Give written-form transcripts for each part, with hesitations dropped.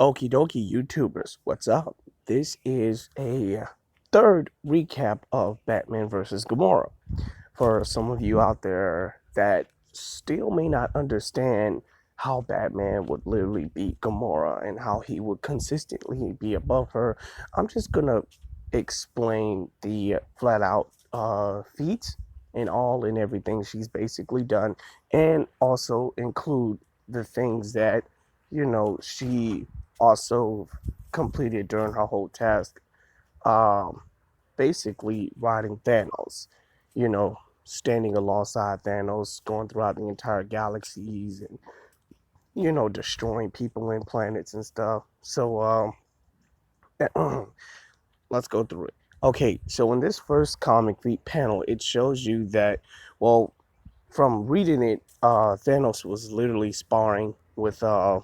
Okie dokie YouTubers, what's up? This is a third recap of Batman vs. Gamora. For some of you out there that still may not understand how Batman would literally beat Gamora and how he would consistently be above her, I'm just gonna explain the flat out feats and all and everything she's basically done, and also include the things that she also completed during her whole task. Um, Basically riding Thanos, you know, standing alongside Thanos, going throughout the entire galaxies and, destroying people and planets and stuff. So, let's go through it. Okay, so in this first comic feat panel, it shows you that, well, from reading it, Thanos was literally sparring with her,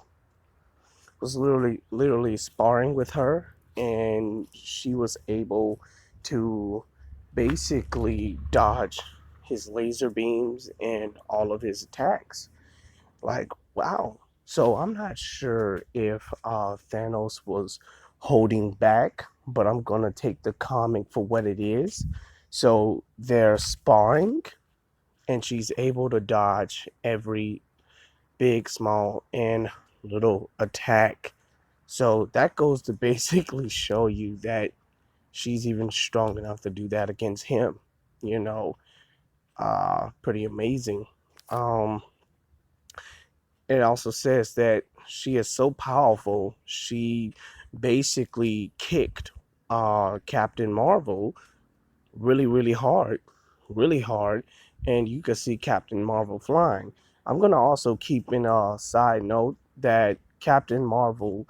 and she was able to basically dodge his laser beams and all of his attacks. Like, wow. So I'm not sure if Thanos was holding back, but I'm gonna take the comic for what it is. So they're sparring, and she's able to dodge every big, small, and little attack. So that goes to basically show you that she's even strong enough to do that against him. You know, Pretty amazing. Um, it also says that she is so powerful, she basically kicked Captain Marvel really hard, and you can see Captain Marvel flying. I'm gonna also keep in a side note that Captain Marvel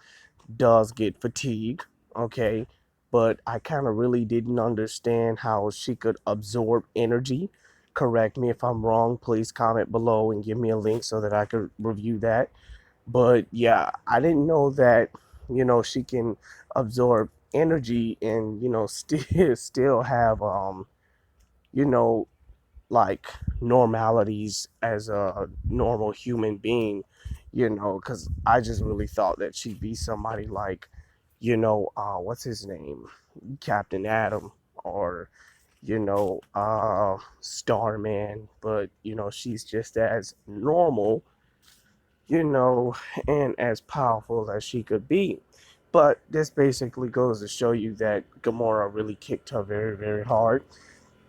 does get fatigue, okay, but I kind of really didn't understand how she could absorb energy. Correct me if I'm wrong. Please comment below and give me a link so that I could review that. But yeah, I didn't know that she can absorb energy and still have you know like normalities as a normal human being, because I just really thought that she'd be somebody like, what's his name? Captain Atom, or, Starman, but, she's just as normal, you know, and as powerful as she could be. But this basically goes to show you that Gamora really kicked her very, very hard.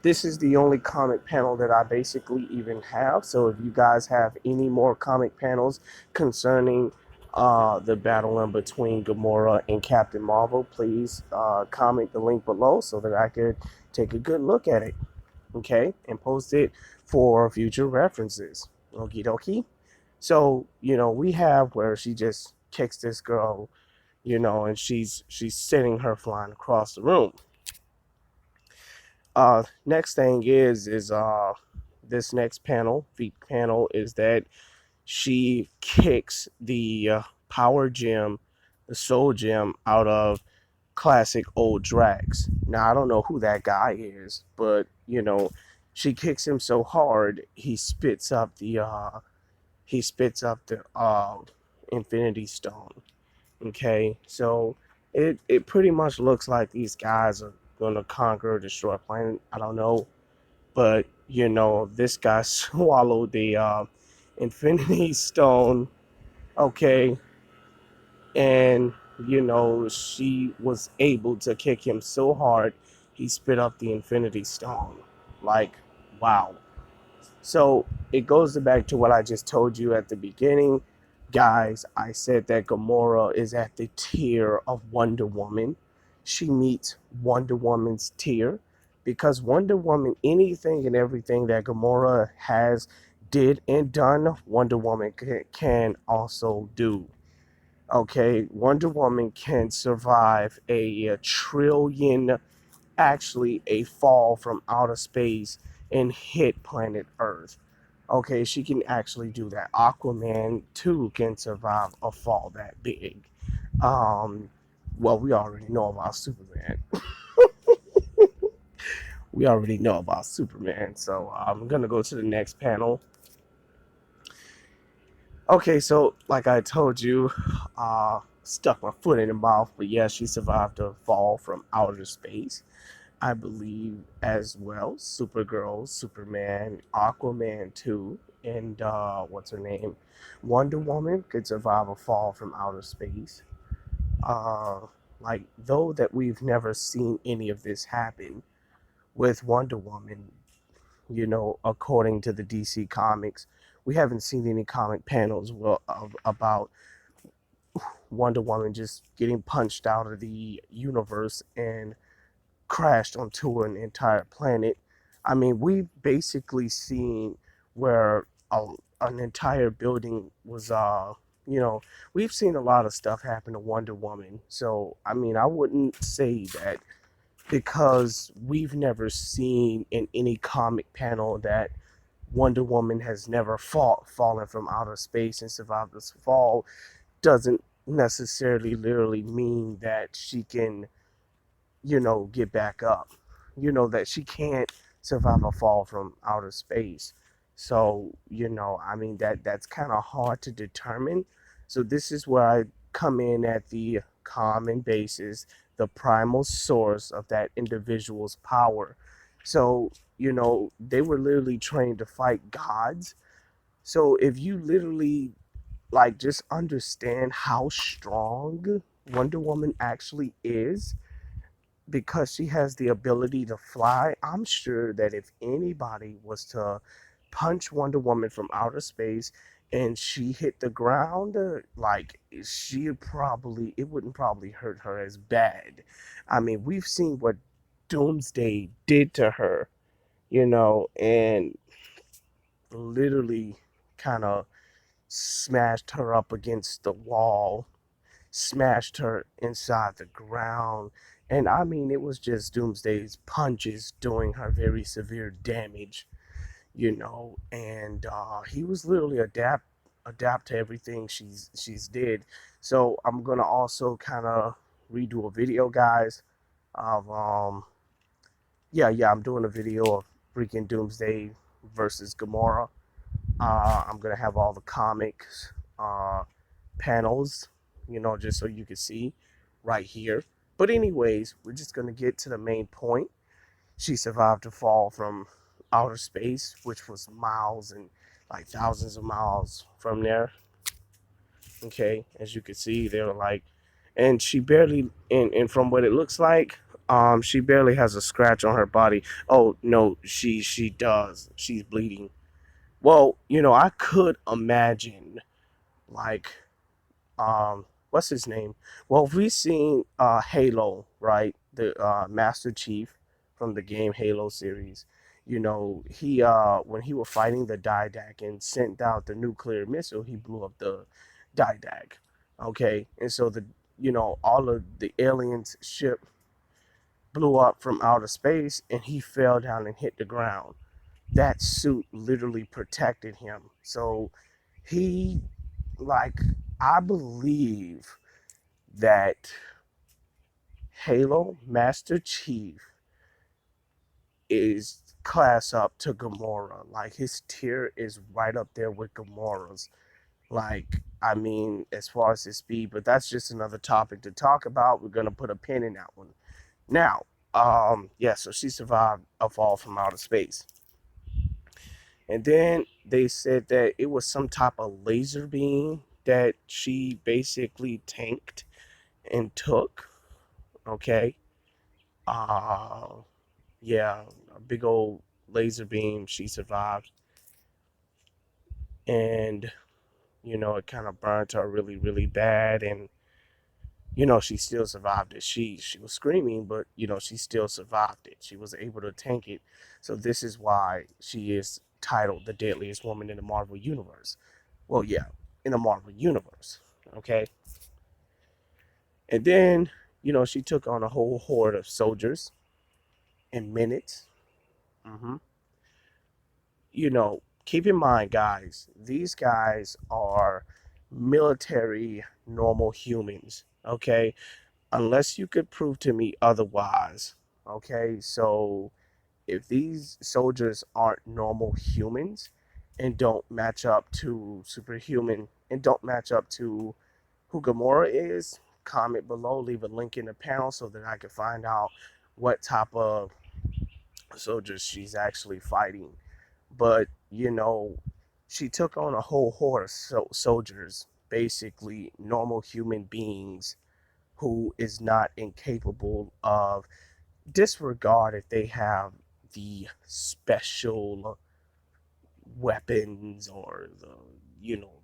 This is the only comic panel that I basically even have. So if you guys have any more comic panels concerning the battle in between Gamora and Captain Marvel, please comment the link below so that I could take a good look at it, okay, and post it for future references. Okie dokie. So we have where she just kicks this girl, and she's sending her flying across the room. Next thing is this next panel, the panel, is that she kicks the power gem, the soul gem, out of classic old Drax. Now I don't know who that guy is, but she kicks him so hard he spits up the Infinity Stone. Okay, so it pretty much looks like these guys are gonna conquer or destroy a planet. I don't know, but this guy swallowed the Infinity Stone. Okay, and she was able to kick him so hard he spit up the Infinity Stone. Like, wow. So it goes back to what I just told you at the beginning. Guys, I said that Gamora is at the tier of Wonder Woman. She meets Wonder Woman's tier because Wonder Woman, anything and everything that Gamora has did and done, Wonder Woman can also do. Okay, Wonder Woman can survive a trillion, actually a fall from outer space and hit planet Earth. Okay, she can actually do that. Aquaman too can survive a fall that big. Um, well, we already know about Superman. We already know about Superman. So I'm gonna go to the next panel. Okay, so like I told you, stuck my foot in the mouth, but yeah, she survived a fall from outer space. I believe as well. Supergirl, Superman, Aquaman too, and what's her name? Wonder Woman could survive a fall from outer space. Uh, like though that we've never seen any of this happen with Wonder Woman, according to the DC comics, we haven't seen any comic panels about Wonder Woman just getting punched out of the universe and crashed onto an entire planet. I mean, we've basically seen where an entire building was, you know, we've seen a lot of stuff happen to Wonder Woman. So, I mean, I wouldn't say that because we've never seen in any comic panel that Wonder Woman has never fallen from outer space and survived this fall doesn't necessarily literally mean that she can, get back up. That she can't survive a fall from outer space. So, I mean that's kind of hard to determine. So this is where I come in at the common basis, the primal source of that individual's power. So, they were literally trained to fight gods. So if you literally like just understand how strong Wonder Woman actually is, because she has the ability to fly. I'm sure that if anybody was to punch Wonder Woman from outer space and she hit the ground, like it wouldn't probably hurt her as bad. I mean, we've seen what Doomsday did to her, and literally kind of smashed her up against the wall, smashed her inside the ground. And I mean, it was just Doomsday's punches doing her very severe damage, and he was literally adapt to everything she's did. So I'm gonna also kind of redo a video, guys, of I'm doing a video of freaking Doomsday versus Gamora. I'm gonna have all the comics panels, just so you can see right here. But anyways, we're just gonna get to the main point. She survived a fall from outer space, which was miles and like thousands of miles from there. Okay, as you can see, they were like, and she barely, and from what it looks like, she barely has a scratch on her body. Oh no, she does. She's bleeding. Well, I could imagine like what's his name? Well, we've seen Halo, right? The Master Chief from the game Halo series. He when he was fighting the Didac and sent out the nuclear missile, he blew up the Didac. Okay, and so all of the aliens ship blew up from outer space, and he fell down and hit the ground. That suit literally protected him. So he, like, I believe that Halo Master Chief is class up to Gamora. Like his tier is right up there with Gamora's. Like, I mean, as far as his speed, but that's just another topic to talk about. We're gonna put a pin in that one. Now, yeah, so she survived a fall from outer space. And then they said that it was some type of laser beam that she basically tanked and took. Okay. Uh yeah, a big old laser beam. She survived, and it kind of burned her really, really bad. And she still survived it. She was screaming, but she still survived it. She was able to tank it. So this is why she is titled the deadliest woman in the Marvel universe. Well, yeah, in the Marvel universe. Okay, and then she took on a whole horde of soldiers in minutes. Hmm. Keep in mind, guys, these guys are military, normal humans, okay? Unless you could prove to me otherwise, okay? So, if these soldiers aren't normal humans and don't match up to superhuman and don't match up to who Gamora is, comment below, leave a link in the panel so that I can find out what type of soldiers she's actually fighting. But, she took on a whole horde of soldiers, basically normal human beings who is not incapable of disregard if they have the special weapons or the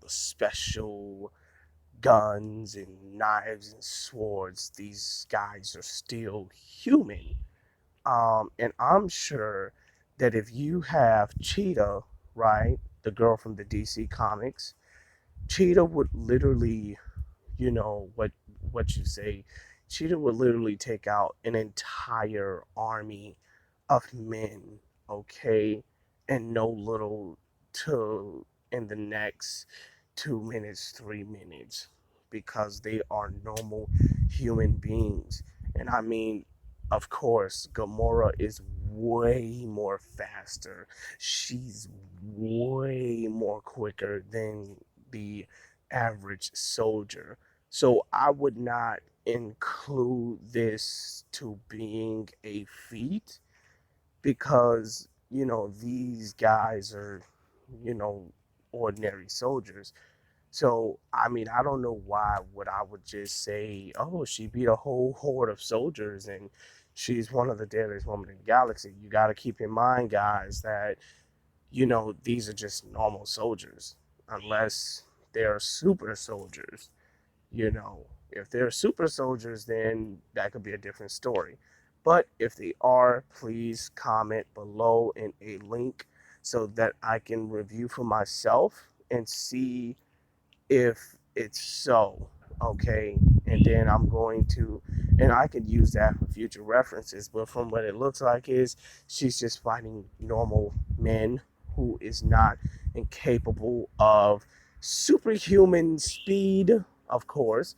special guns and knives and swords. These guys are still human. And I'm sure that if you have Cheetah, right, the girl from the DC comics, Cheetah would literally, what you say, Cheetah would literally take out an entire army of men, okay, and no little to in the next 2 minutes, 3 minutes, because they are normal human beings. And I mean, of course, Gamora is way more faster. She's way more quicker than the average soldier. So I would not include this to being a feat because, these guys are, you know, ordinary soldiers. So, I mean, I don't know why would I would just say, oh, she beat a whole horde of soldiers and she's one of the deadliest women in the galaxy. You got to keep in mind, guys, that, these are just normal soldiers unless they're super soldiers. If they're super soldiers, then that could be a different story. But if they are, please comment below in a link so that I can review for myself and see if it's so. Okay, and then I'm going to, and I could use that for future references. But from what it looks like is she's just fighting normal men who is not incapable of superhuman speed, of course,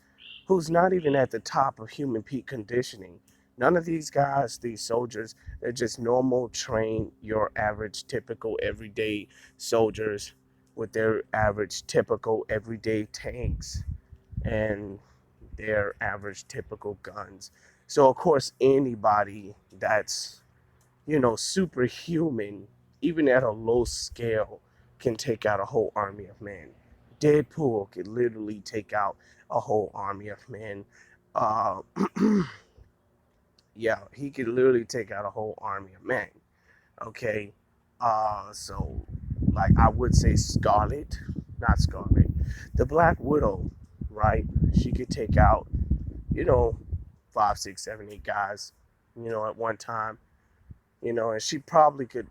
who's not even at the top of human peak conditioning. None of these guys, these soldiers, they're just normal, trained, your average, typical, everyday soldiers with their average, typical, everyday tanks and their average, typical guns. So, of course, anybody that's, superhuman, even at a low scale, can take out a whole army of men. Deadpool could literally take out a whole army of men. Uh, yeah, he could literally take out a whole army of men. Okay, so like I would say Scarlet, not Scarlet, the Black Widow, right? She could take out, you know, 5, 6, 7, 8 guys, at one time, and she probably could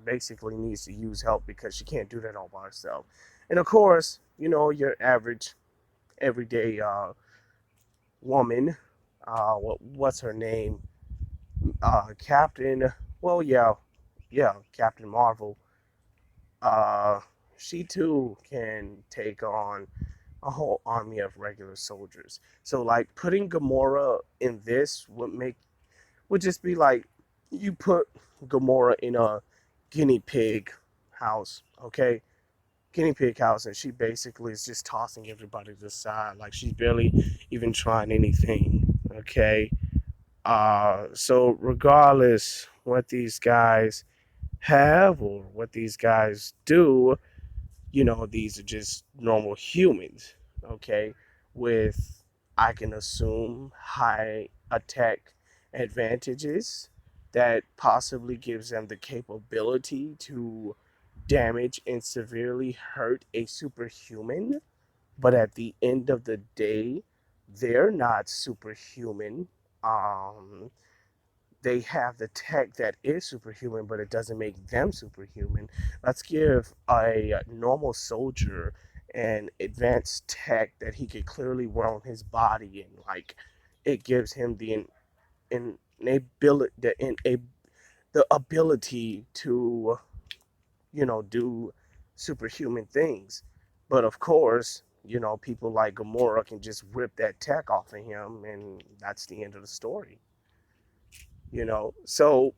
basically needs to use help because she can't do that all by herself. And of course, your average everyday woman, what's her name? Captain. Well, yeah, Captain Marvel. Uh, she too can take on a whole army of regular soldiers. So, like, putting Gamora in this would just be like you put Gamora in a guinea pig house, okay? Guinea pig house, and she basically is just tossing everybody to the side, like she's barely even trying anything, okay? So regardless what these guys have or what these guys do, these are just normal humans, okay, with, I can assume, high attack advantages that possibly gives them the capability to damage and severely hurt a superhuman. But at the end of the day, they're not superhuman. Um, they have the tech that is superhuman, but it doesn't make them superhuman. Let's give a normal soldier an advanced tech that he could clearly wear on his body, and like it gives him in ability the ability to do superhuman things. But of course, people like Gamora can just rip that tech off of him, and that's the end of the story. So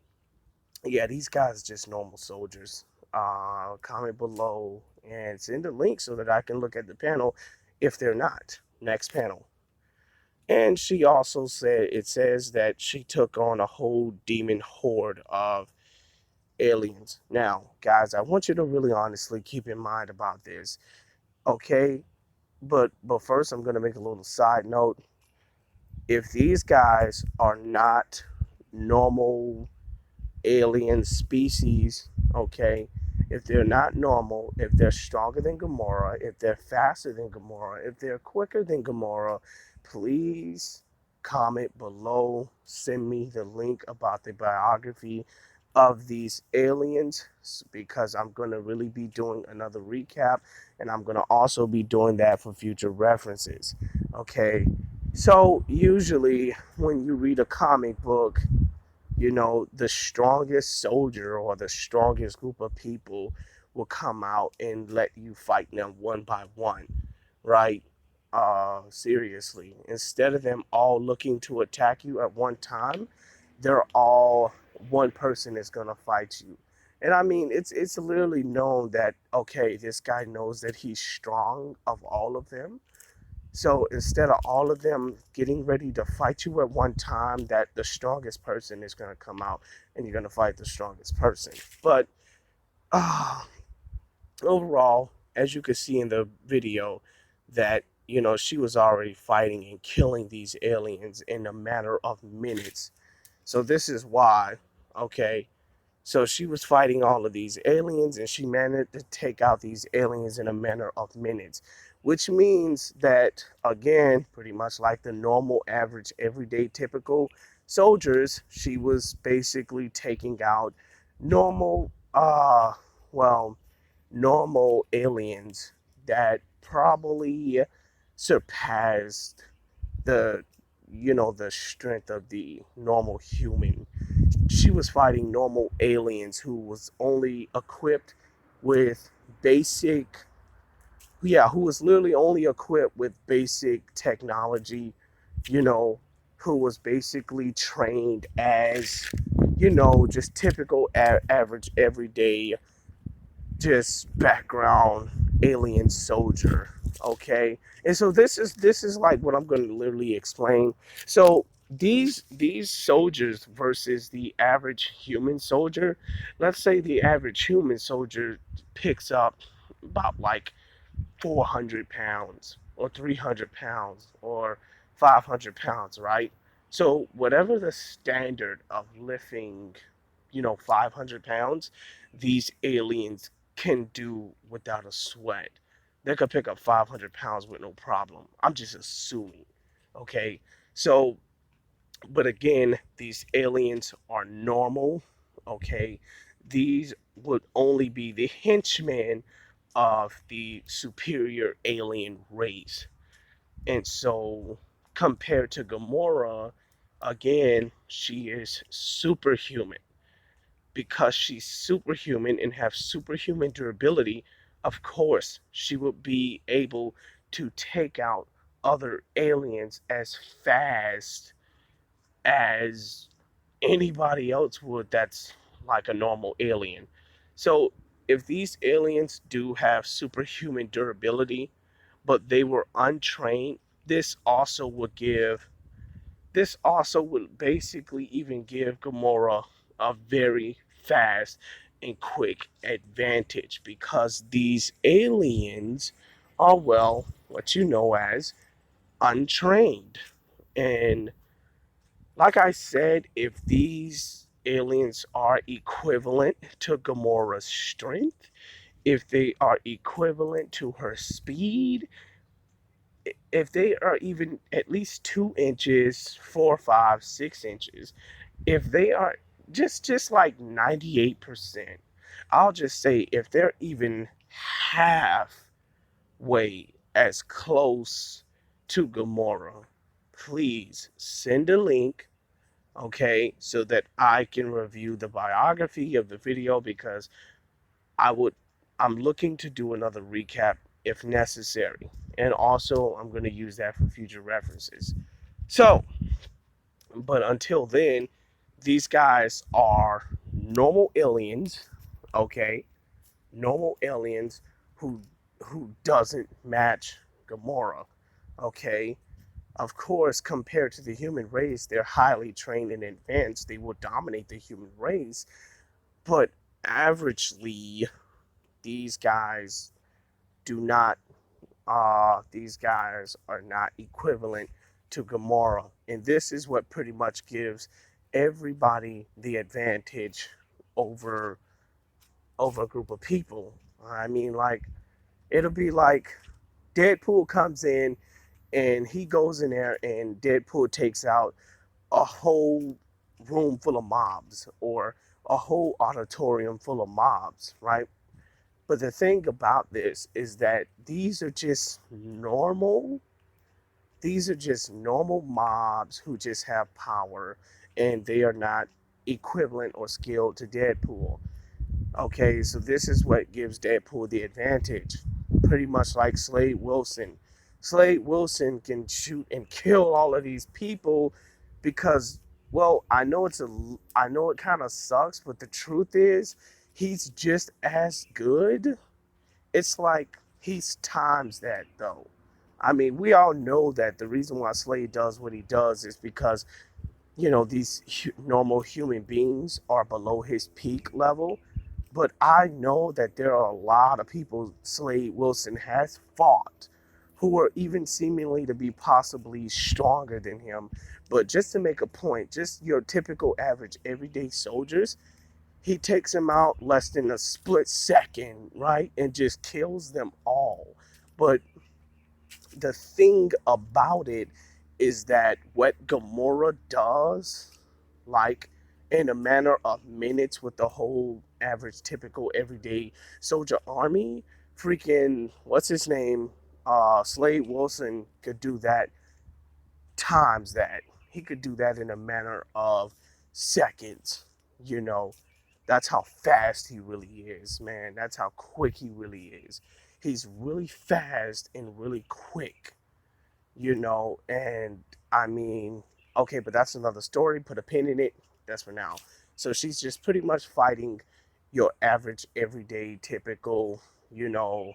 yeah, these guys are just normal soldiers. Comment below and send a link so that I can look at the panel if they're not. Next panel. And she also said it says that she took on a whole demon horde of aliens. Now, guys, I want you to really honestly keep in mind about this, okay? But first, I'm gonna make a little side note. If these guys are not normal alien species, okay? If they're not normal, if they're stronger than Gamora, if they're faster than Gamora, if they're quicker than Gamora, please comment below. Send me the link about the biography of these aliens because I'm going to really be doing another recap and I'm going to also be doing that for future references. Okay. So, usually when you read a comic book, the strongest soldier or the strongest group of people will come out and let you fight them one by one, right? Seriously. Instead of them all looking to attack you at one time, they're all one person is gonna fight you. And I mean, it's literally known that okay, this guy knows that he's strong of all of them, so instead of all of them getting ready to fight you at one time, that the strongest person is going to come out and you're going to fight the strongest person. But uh, overall, as you can see in the video, that she was already fighting and killing these aliens in a matter of minutes. So this is why, okay, so she was fighting all of these aliens and she managed to take out these aliens in a matter of minutes, which means that, again, pretty much like the normal, average, everyday, typical soldiers, she was basically taking out normal, well, normal aliens that probably surpassed the, the strength of the normal human. She was fighting normal aliens who was only equipped with basic, yeah, who was literally only equipped with basic technology, you know, who was basically trained as, just typical average everyday just background alien soldier. Okay, and so this is like what I'm going to literally explain. So these soldiers versus the average human soldier. Let's say the average human soldier picks up about like 400 pounds or 300 pounds or 500 pounds, right? So, whatever the standard of lifting, 500 pounds, these aliens can do without a sweat. They could pick up 500 pounds with no problem. I'm just assuming. Okay. So, but again, these aliens are normal. Okay. These would only be the henchmen of the superior alien race. And so, compared to Gamora, again, she is superhuman. Because she's superhuman and have superhuman durability, of course, she would be able to take out other aliens as fast as anybody else would that's like a normal alien. So, if these aliens do have superhuman durability, but they were untrained, this also would basically even give Gamora a very fast and quick advantage because these aliens are, well, what you know as untrained. And like I said, if these aliens are equivalent to Gamora's strength, if they are equivalent to her speed, if they are even at least 2 inches, 4, 5, 6 inches, if they are just like 98%, I'll just say if they're even halfway as close to Gamora, please send a link, okay, so that I can review the biography of the video because I would I'm looking to do another recap if necessary. And also I'm going to use that for future references. So, but until then, these guys are normal aliens, okay? Normal aliens who who doesn't match Gamora. Okay, of course, compared to the human race, they're highly trained and advanced. They will dominate the human race, but averagely, these guys do not. These guys are not equivalent to Gamora, and this is what pretty much gives everybody the advantage over a group of people. I mean, like it'll be like Deadpool comes in and he goes in there and Deadpool takes out a whole room full of mobs or a whole auditorium full of mobs, right? But the thing about this is that these are just normal mobs who just have power and they are not equivalent or skilled to Deadpool. Okay, so this is what gives Deadpool the advantage. Pretty much like Slade Wilson. Slade Wilson can shoot and kill all of these people because, well, I know it kind of sucks, but the truth is, he's just as good. It's like he's times that though. I mean, we all know that the reason why Slade does what he does is because these normal human beings are below his peak level. But I know that there are a lot of people Slade Wilson has fought who are even seemingly to be possibly stronger than him. But just to make a point, just your typical average everyday soldiers, he takes them out less than a split second, right? And just kills them all. But the thing about it is that what Gamora does, like in a matter of minutes with the whole average, typical, everyday soldier army, freaking, what's his name? Slade Wilson could do that times that. He could do that in a matter of seconds, you know. That's how fast he really is, man. That's how quick he really is. He's really fast and really quick, and I mean, okay, but that's another story. Put a pin in it. That's for now. So she's just pretty much fighting your average, everyday, typical, you know,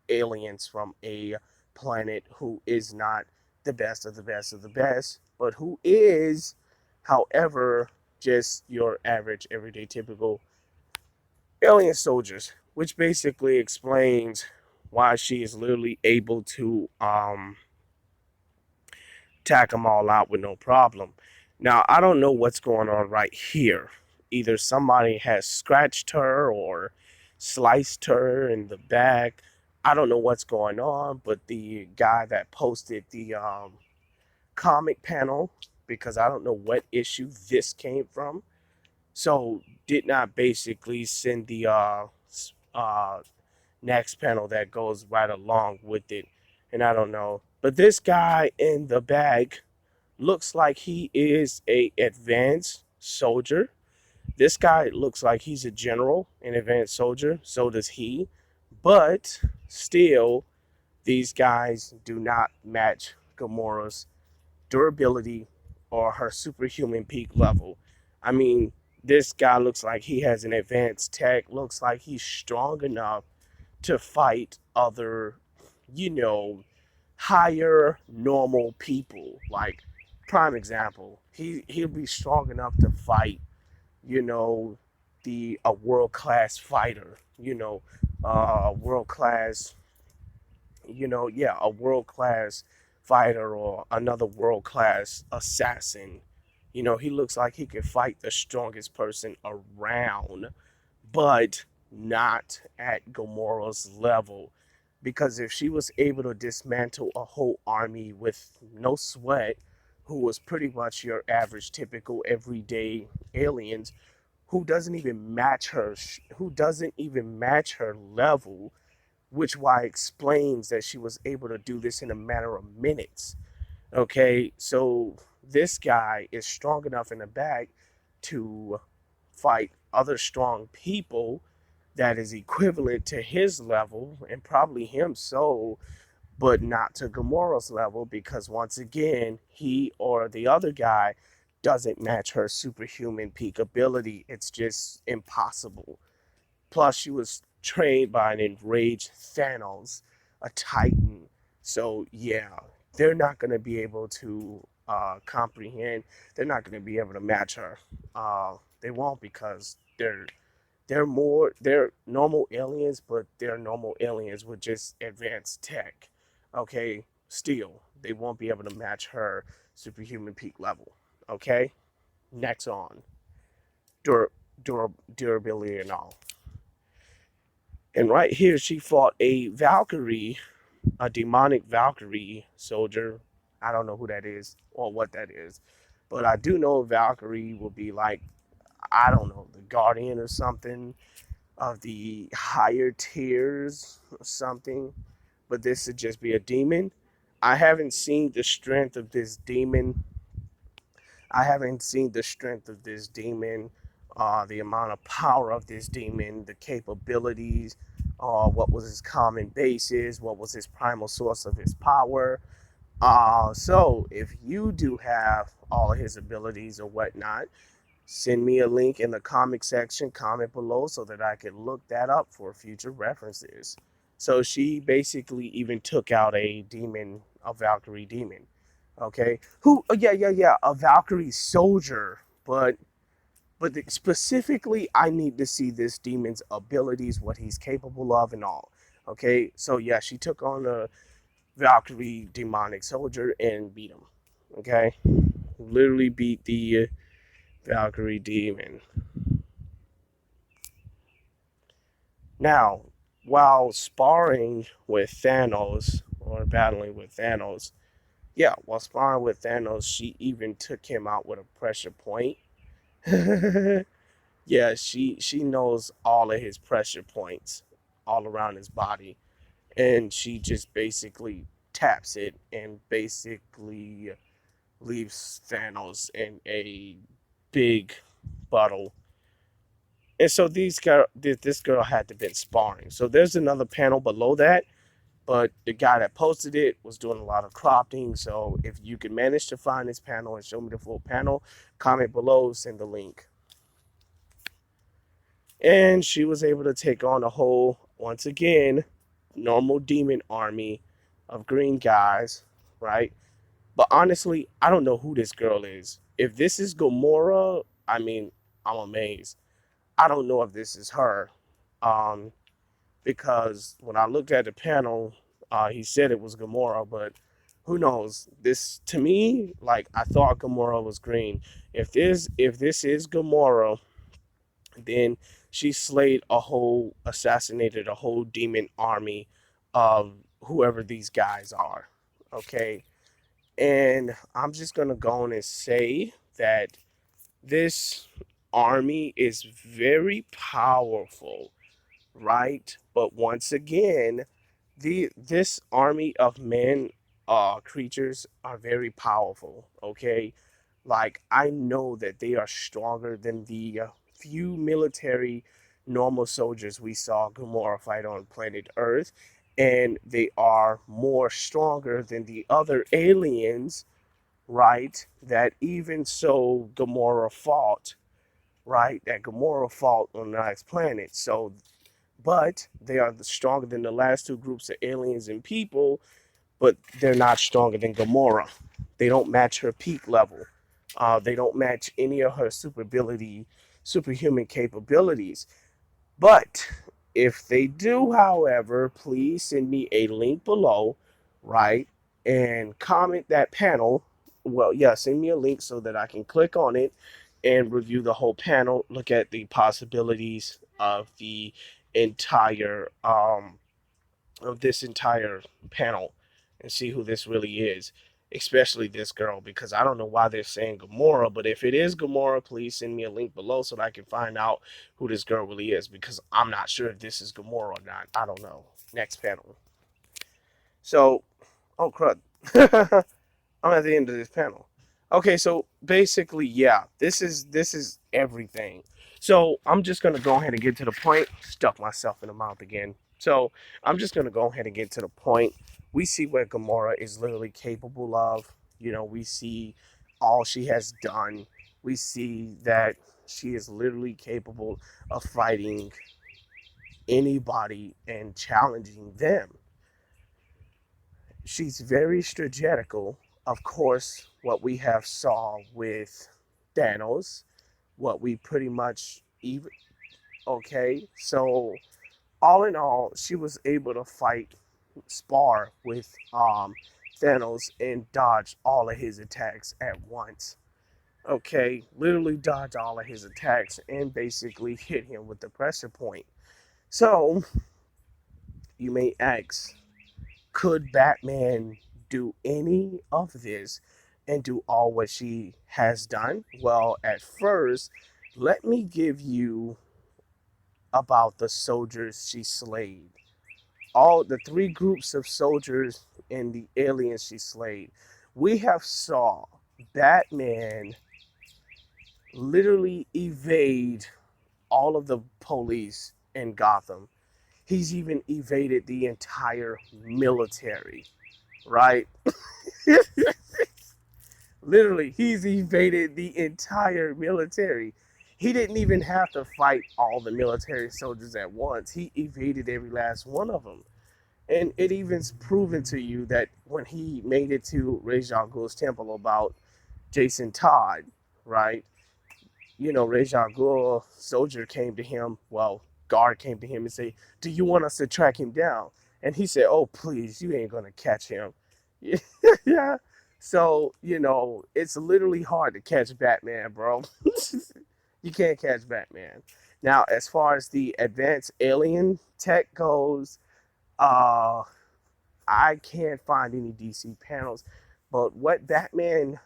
aliens from a planet who is not the best of the best of the best, but who is, however, just your average, everyday, typical alien soldiers, which basically explains why she is literally able to tack them all out with no problem. Now, I don't know what's going on right here. Either somebody has scratched her or sliced her in the back. I don't know what's going on, but the guy that posted the comic panel, because I don't know what issue this came from, so did not basically send the next panel that goes right along with it. And I don't know. But this guy in the bag looks like he is a advanced soldier. This guy looks like he's a general, an advanced soldier. So does he. But still, these guys do not match Gamora's durability or her superhuman peak level. I mean, this guy looks like he has an advanced tech, looks like he's strong enough to fight other, you know, higher normal people. Like prime example, he'll be strong enough to fight, you know, the a world class fighter, world class, yeah, a world class fighter or another world class assassin. He looks like he could fight the strongest person around, but not at Gamora's level. Because if she was able to dismantle a whole army with no sweat, who was pretty much your average, typical, everyday aliens, who doesn't even match her level, which why explains that she was able to do this in a matter of minutes. Okay, so this guy is strong enough in the back to fight other strong people that is equivalent to his level and probably him so, but not to Gamora's level because once again, he or the other guy doesn't match her superhuman peak ability. It's just impossible. Plus, she was trained by an enraged Thanos, a Titan. So yeah, they're not gonna be able to comprehend. They're not gonna be able to match her. They won't because they're normal aliens, but they're normal aliens with just advanced tech. Okay, still they won't be able to match her superhuman peak level. Okay, next on dur- durability and all. And right here, she fought a Valkyrie, a demonic Valkyrie soldier. I don't know who that is or what that is, but I do know Valkyrie will be like, I don't know, the guardian or something of the higher tiers or something. But this would just be a demon. I haven't seen the strength of this demon. I haven't seen the strength of this demon, the amount of power of this demon, the capabilities, what was his common basis, what was his primal source of his power. So if you do have all of his abilities or whatnot, send me a link in the comic section, comment below so that I can look that up for future references. So she basically even took out a demon, a Valkyrie demon. Okay, who? Yeah, a Valkyrie soldier, but specifically, I need to see this demon's abilities, what he's capable of, and all. Okay, so yeah, she took on a Valkyrie demonic soldier and beat him. Okay, literally beat the Valkyrie demon. Now, while sparring with Thanos or battling with Thanos, yeah, while sparring with Thanos, she even took him out with a pressure point. Yeah, she knows all of his pressure points all around his body, and she just basically taps it and basically leaves Thanos in a big bottle. And so this girl had to been sparring. So there's another panel below that, but the guy that posted it was doing a lot of cropping. So if you can manage to find this panel and show me the full panel, comment below, send the link. And she was able to take on a whole, once again, normal demon army of green guys, right? But honestly, I don't know who this girl is. If this is Gamora, I mean, I'm amazed. I don't know if this is her. Um, because when I looked at the panel, he said it was Gamora, but who knows? This to me, like I thought Gamora was green. If this is Gamora, then she assassinated a whole demon army of whoever these guys are. Okay, and I'm just gonna go on and say that this army is very powerful, right? But once again, this army of men creatures are very powerful, okay? Like I know that they are stronger than the few military normal soldiers we saw Gamora fight on planet Earth, and they are more stronger than the other aliens, right? That even so Gamora fought, right? That Gamora fought on the next planet. So but they are stronger than the last two groups of aliens and people, but they're not stronger than Gamora. They don't match her peak level. They don't match any of her superhuman capabilities. But if they do, however, please send me a link below, right? And comment that panel. Well, yeah, send me a link so that I can click on it and review the whole panel, look at the possibilities entire of this entire panel and see who this really is, especially this girl, because I don't know why they're saying Gamora, but if it is Gamora, please send me a link below so that I can find out who this girl really is, because I'm not sure if this is Gamora or not. I don't know. Next panel. So, oh crud. I'm at the end of this panel. Okay, so basically, yeah, this is everything. So I'm just gonna go ahead and get to the point. Stuck myself in the mouth again. So I'm just gonna go ahead and get to the point. We see what Gamora is literally capable of. We see all she has done. We see that she is literally capable of fighting anybody and challenging them. She's very strategical. Of course, what we have saw with Thanos, what we pretty much even okay. So all in all, she was able to fight spar with Thanos and dodge all of his attacks at once. Okay, literally dodge all of his attacks and basically hit him with the pressure point. So you may ask, could Batman do any of this and do all what she has done? Well, at first, let me give you about the soldiers she slayed. All the three groups of soldiers and the aliens she slayed. We have saw Batman literally evade all of the police in Gotham. He's even evaded the entire military, right? Literally, he's evaded the entire military. He didn't even have to fight all the military soldiers at once. He evaded every last one of them. And it even's proven to you that when he made it to Ra's al Ghul's temple about Jason Todd, right? You know, Ra's al Ghul soldier came to him, well, guard came to him and say, "Do you want us to track him down?" And he said, "Oh, please, you ain't gonna catch him." Yeah. So, it's literally hard to catch Batman, bro. You can't catch Batman. Now, as far as the advanced alien tech goes, uh I can't find any DC panels, but what Batman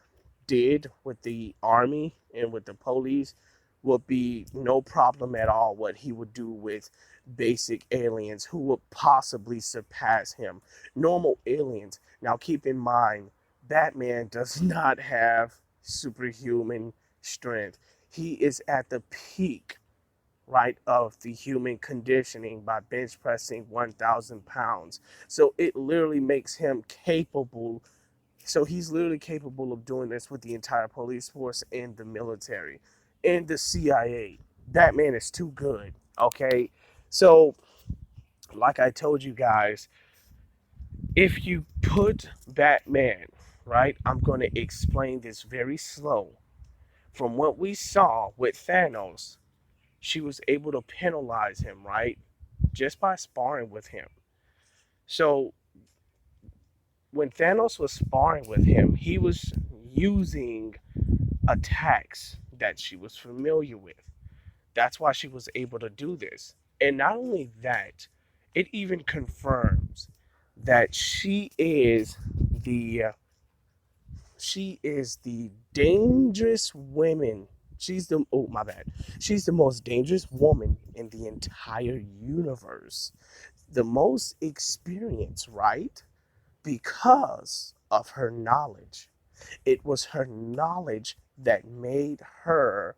did with the army and with the police would be no problem at all what he would do with basic aliens who would possibly surpass him. Normal aliens. Now keep in mind, Batman does not have superhuman strength. He is at the peak, right, of the human conditioning by bench pressing 1,000 pounds. So it literally makes him capable. So he's literally capable of doing this with the entire police force and the military and the CIA. That man is too good. Okay. So, like I told you guys, if you put Batman, right, I'm going to explain this very slow. From what we saw with Thanos, she was able to penalize him, right? Just by sparring with him. So when Thanos was sparring with him, he was using attacks that she was familiar with. That's why she was able to do this. And not only that, it even confirms that the she is the dangerous woman. She's the oh my bad. She's the most dangerous woman in the entire universe. The most experienced, right? Because of her knowledge. It was her knowledge that made her.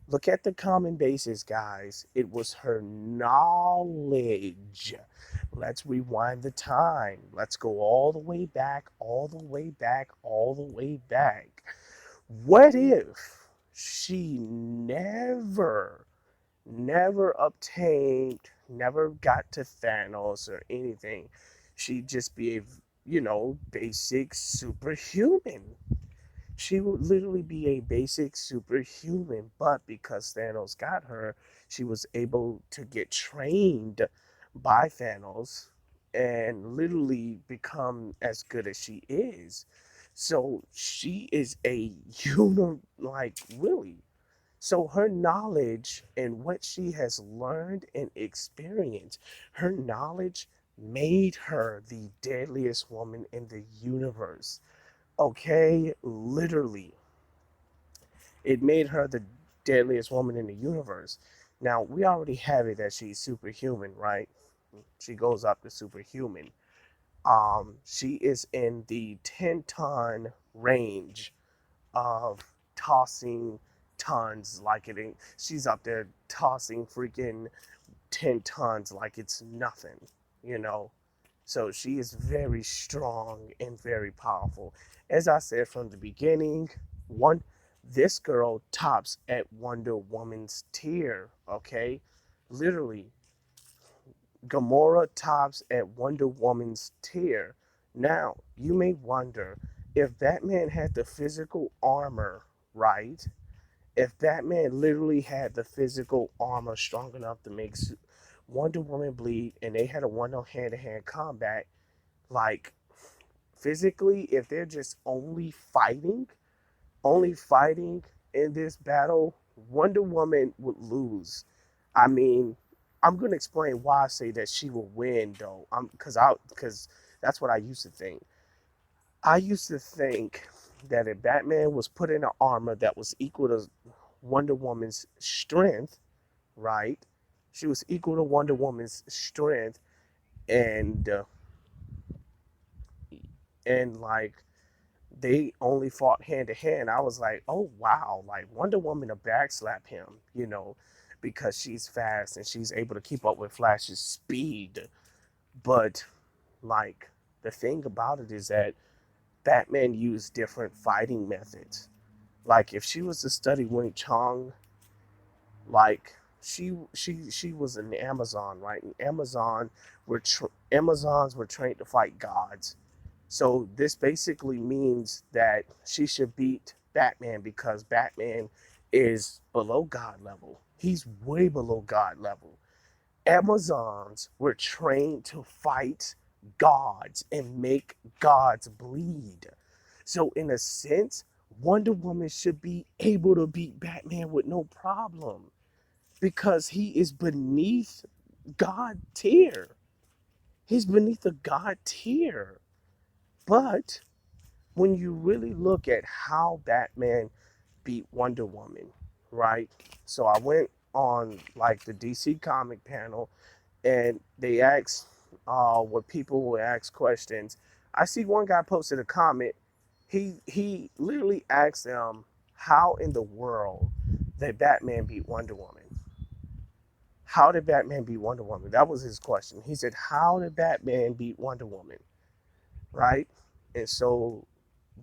Look at the common basis, guys. It was her knowledge. Let's rewind the time. Let's go all the way back, all the way back, all the way back. What if she never obtained, never got to Thanos or anything? She'd just be a, basic superhuman. She would literally be a basic superhuman, but because Thanos got her, she was able to get trained by Thanos and literally become as good as she is. So she is a like really. So her knowledge and what she has learned and experienced, her knowledge made her the deadliest woman in the universe. Okay, literally. It made her the deadliest woman in the universe. Now, we already have it that she's superhuman, right? She goes up to superhuman. She is in the 10-ton range of tossing tons like it ain't. She's up there tossing freaking 10 tons like it's nothing, you know? So she is very strong and very powerful. As I said from the beginning, one this girl tops at Wonder Woman's tier, okay? Literally, Gamora tops at Wonder Woman's tier. Now, you may wonder if Batman had the physical armor, right? If Batman literally had the physical armor strong enough to make Wonder Woman bleed and they had a one on hand to hand combat, like physically, if they're just only fighting in this battle, Wonder Woman would lose. I mean, I'm gonna explain why I say that she will win though. Because that's what I used to think. I used to think that if Batman was put in an armor that was equal to Wonder Woman's strength, right? She was equal to Wonder Woman's strength, and like they only fought hand to hand. I was like, oh wow, like Wonder Woman to backslap him, because she's fast and she's able to keep up with Flash's speed. But like the thing about it is that Batman used different fighting methods. Like if she was to study Wing Chun, like she was an Amazon, right? And Amazons were trained to fight gods. So this basically means that she should beat Batman because Batman is below God level. He's way below God level. Amazons were trained to fight gods and make gods bleed. So in a sense, Wonder Woman should be able to beat Batman with no problem because he is beneath God tier. He's beneath the God tier. But when you really look at how Batman beat Wonder Woman, right? So I went on like the DC comic panel and they asked what people would ask questions. I see one guy posted a comment. He literally asked them how in the world did Batman beat Wonder Woman? How did Batman beat Wonder Woman? That was his question. He said, how did Batman beat Wonder Woman? Right? And so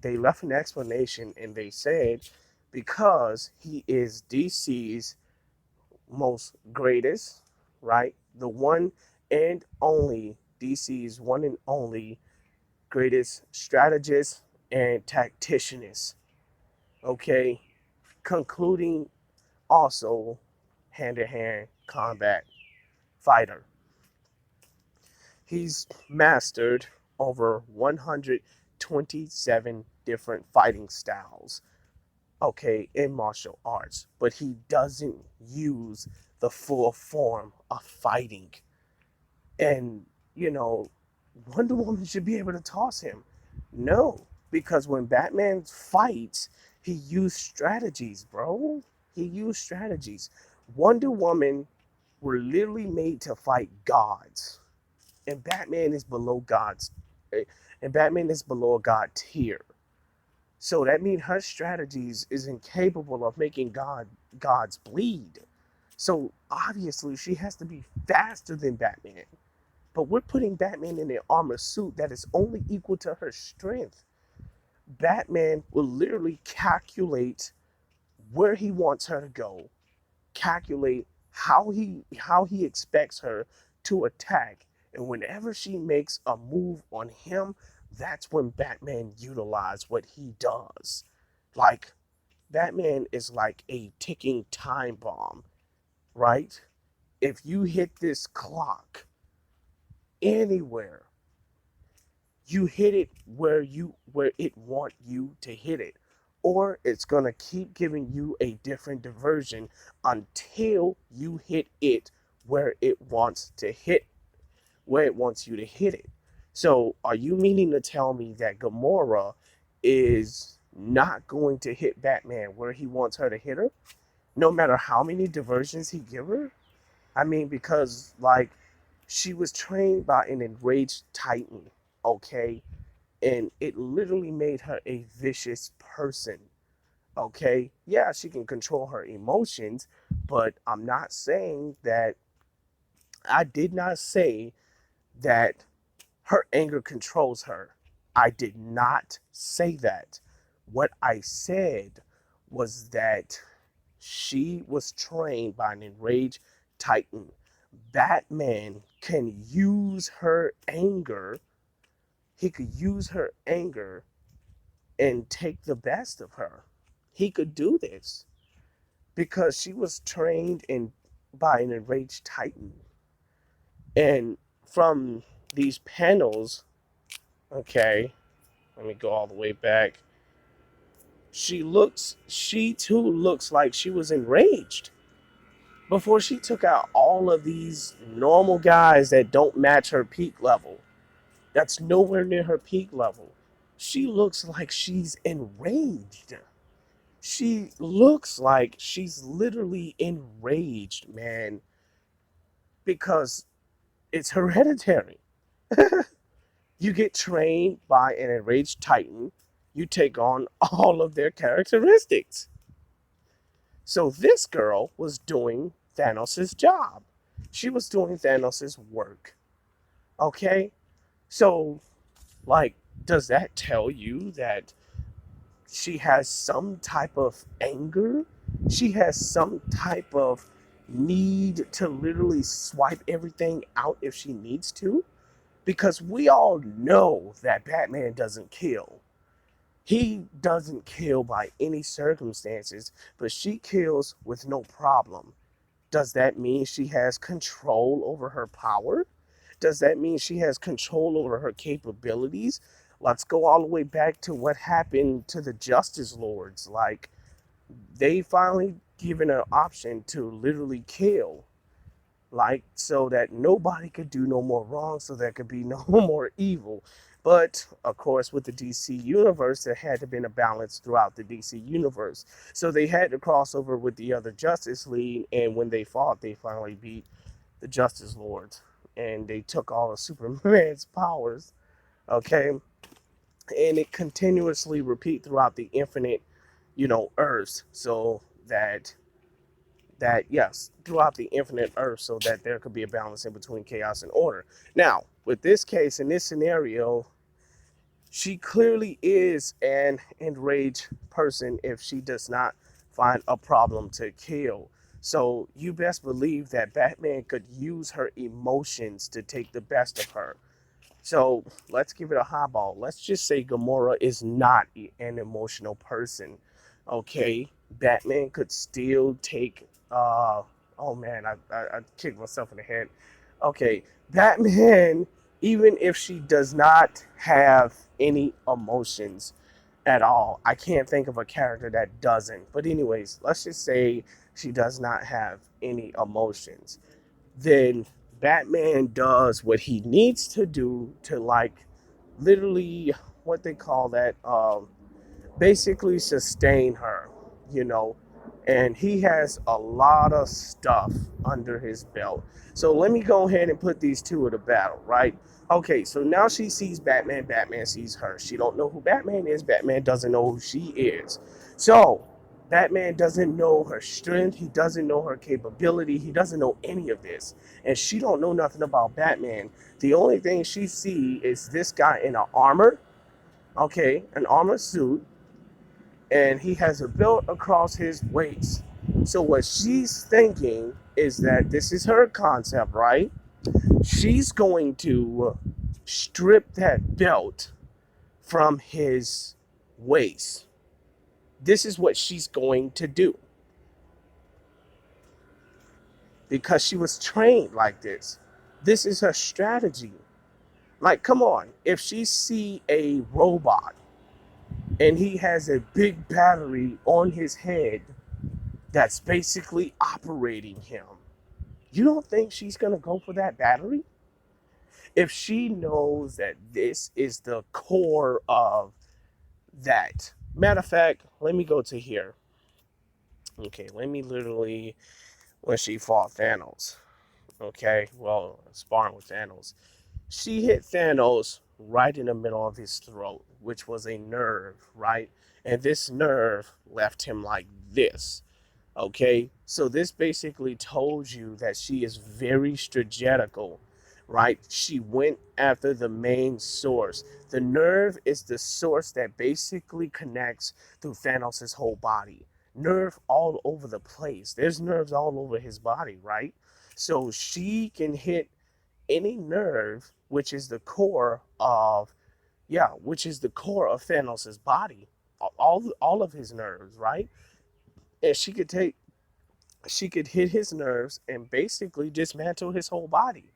they left an explanation and they said, because he is DC's most greatest, right? The one and only, DC's one and only greatest strategist and tacticianist. Okay? Concluding also hand to hand combat fighter. He's mastered over 127 different fighting styles, okay, in martial arts, but he doesn't use the full form of fighting. And, you know, Wonder Woman should be able to toss him. No, because when Batman fights, he used strategies, bro. He used strategies. Wonder Woman were literally made to fight gods and Batman is below God's, and Batman is below a God tier. So that means her strategies is incapable of making gods bleed. So obviously she has to be faster than Batman. But we're putting Batman in an armor suit that is only equal to her strength. Batman will literally calculate where he wants her to go, calculate how he expects her to attack, and whenever she makes a move on him, that's when Batman utilizes what he does. Like Batman is like a ticking time bomb, right? If you hit this clock anywhere, you hit it where it want you to hit it, or it's going to keep giving you a different diversion until you hit it where it wants to hit, where it wants you to hit it. So are you meaning to tell me that Gamora is not going to hit Batman where he wants her to hit her, no matter how many diversions he give her? I mean, because like she was trained by an enraged titan, okay, and it literally made her a vicious person. Okay, yeah, she can control her emotions, but I did not say that her anger controls her. I did not say that. What I said was that she was trained by an enraged titan. Batman can use her anger. He could use her anger and take the best of her. He could do this because she was trained in by an enraged titan. And from these panels, okay, let me go all the way back. She too looks like she was enraged before she took out all of these normal guys that don't match her peak level. That's nowhere near her peak level. She looks like she's enraged. She looks like she's literally enraged, man, because it's hereditary. You get trained by an enraged titan, you take on all of their characteristics. So this girl was doing Thanos' job. She was doing Thanos' work. Okay? So, like, does that tell you that she has some type of anger? She has some type of need to literally swipe everything out if she needs to? Because we all know that Batman doesn't kill. He doesn't kill by any circumstances, but she kills with no problem. Does that mean she has control over her power? Does that mean she has control over her capabilities? Let's go all the way back to what happened to the Justice Lords. Like, they finally given an option to literally kill, like, so that nobody could do no more wrong, so there could be no more evil. But of course, with the DC universe, there had to be a balance throughout the DC universe, so they had to cross over with the other Justice League, and when they fought, they finally beat the Justice Lords, and they took all of Superman's powers. Okay, and it continuously repeat throughout the infinite, Earths, so that yes, throughout the infinite earth, so that there could be a balance in between chaos and order. Now, with this case, in this scenario, she clearly is an enraged person if she does not find a problem to kill. So you best believe that Batman could use her emotions to take the best of her. So let's give it a highball. Let's just say Gamora is not an emotional person. Okay, Batman could still take. Oh man, I kicked myself in the head. Okay, Batman, even if she does not have any emotions at all, I can't think of a character that doesn't. But anyways, let's just say she does not have any emotions, then Batman does what he needs to do to, like, literally, what they call that, basically sustain her, you know. And he has a lot of stuff under his belt. So let me go ahead and put these two in a battle, right? Okay, so now she sees Batman, Batman sees her. She don't know who Batman is, Batman doesn't know who she is. So Batman doesn't know her strength, he doesn't know her capability, he doesn't know any of this. And she don't know nothing about Batman. The only thing she see is this guy in an armor, okay, an armor suit, and he has a belt across his waist. So what she's thinking is that this is her concept, right? She's going to strip that belt from his waist. This is what she's going to do because she was trained like this. This is her strategy. Like, come on, if she see a robot and he has a big battery on his head that's basically operating him, you don't think she's gonna go for that battery? If she knows that this is the core of that. Matter of fact, let me go to here. Okay, let me literally, when she fought Thanos, okay, well, sparring with Thanos, she hit Thanos right in the middle of his throat, which was a nerve, right? And this nerve left him like this. Okay, so this basically told you that she is very strategical, right? She went after the main source. The nerve is the source that basically connects through Thanos' whole body. Nerve all over the place. There's nerves all over his body, right? So she can hit any nerve, which is the core of, yeah, which is the core of Thanos' body, all of his nerves, right? And she could hit his nerves and basically dismantle his whole body.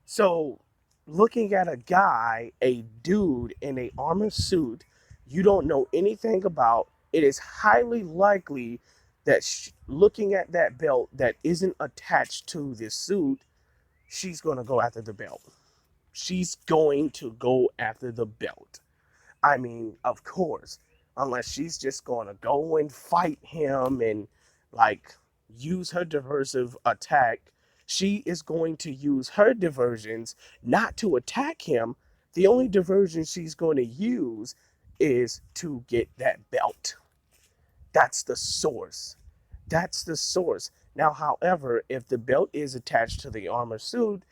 So, looking at a guy, a dude in a armor suit, you don't know anything about, it is highly likely that looking at that belt that isn't attached to this suit, she's going to go after the belt. She's going to go after the belt. I mean, of course, unless she's just going to go and fight him and like use her diversive attack, she is going to use her diversions not to attack him. The only diversion she's going to use is to get that belt. That's the source. That's the source. Now, however, if the belt is attached to the armor suit,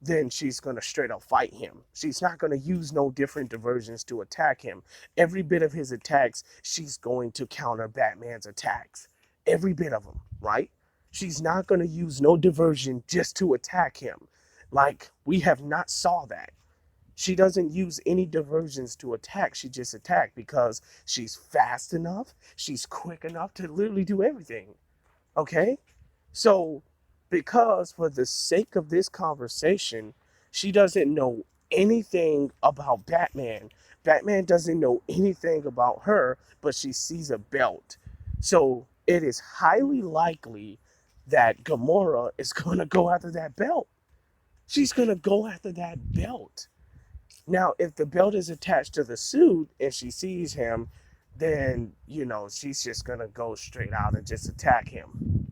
then she's going to straight up fight him. She's not going to use no different diversions to attack him. Every bit of his attacks, she's going to counter Batman's attacks. Every bit of them, right? She's not going to use no diversion just to attack him. Like, we have not saw that. She doesn't use any diversions to attack. She just attack because she's fast enough. She's quick enough to literally do everything. Okay? So, because for the sake of this conversation, she doesn't know anything about Batman. Batman doesn't know anything about her, but she sees a belt. So, it is highly likely that Gamora is going to go after that belt. She's going to go after that belt. Now, if the belt is attached to the suit and she sees him, then, she's just going to go straight out and just attack him.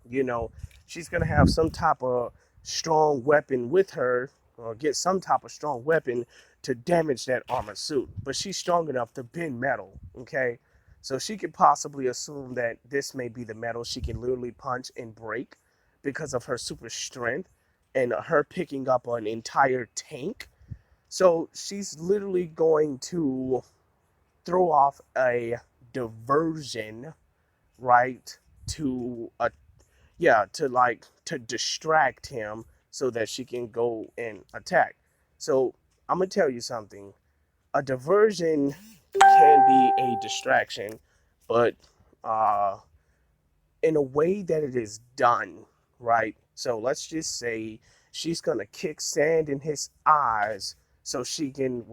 You know, she's going to have some type of strong weapon with her or get some type of strong weapon to damage that armor suit. But she's strong enough to bend metal, okay? So she could possibly assume that this may be the metal she can literally punch and break because of her super strength and her picking up an entire tank. So she's literally going to throw off a diversion, right? To distract him so that she can go and attack. So I'm gonna tell you something. A diversion can be a distraction, but uh, in a way that it is done, right? So let's just say she's gonna kick sand in his eyes so she can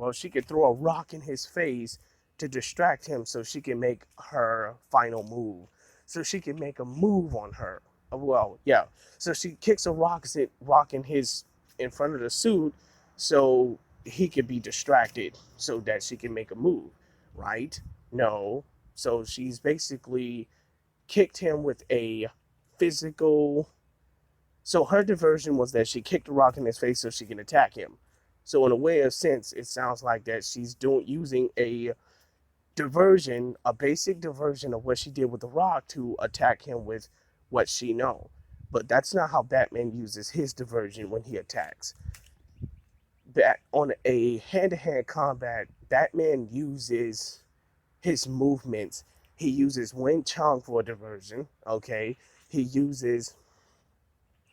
throw a rock in his face to distract him so she can make her final move. So she can make a move on her. Well, yeah. So she kicks a rock in front of the suit so he can be distracted so that she can make a move, right? No. So she's basically kicked him with a physical. So her diversion was that she kicked a rock in his face so she can attack him. So in a way of sense, it sounds like that she's using a diversion, a basic diversion of what she did with the rock to attack him with what she know. But that's not how Batman uses his diversion when he attacks. On a hand-to-hand combat, Batman uses his movements. He uses Wing Chun for a diversion. Okay, he uses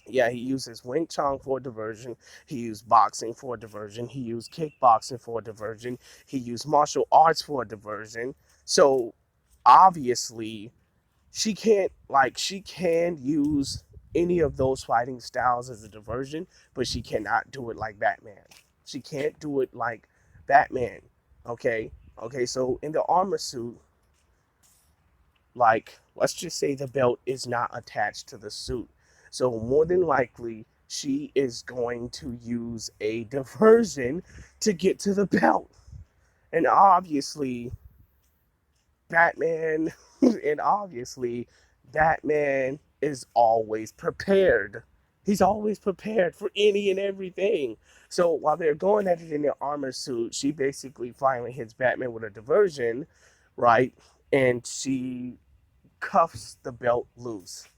he uses Wing Chun for a diversion. He used boxing for a diversion. He used kickboxing for a diversion. He used martial arts for a diversion. So obviously, she can use any of those fighting styles as a diversion, but she cannot do it like Batman. She can't do it like Batman. Okay? Okay, so in the armor suit, like, let's just say the belt is not attached to the suit. So more than likely, she is going to use a diversion to get to the belt. And obviously, Batman, and obviously, Batman is always prepared. He's always prepared for any and everything. So while they're going at it in their armor suit, she basically finally hits Batman with a diversion, right? And she cuffs the belt loose,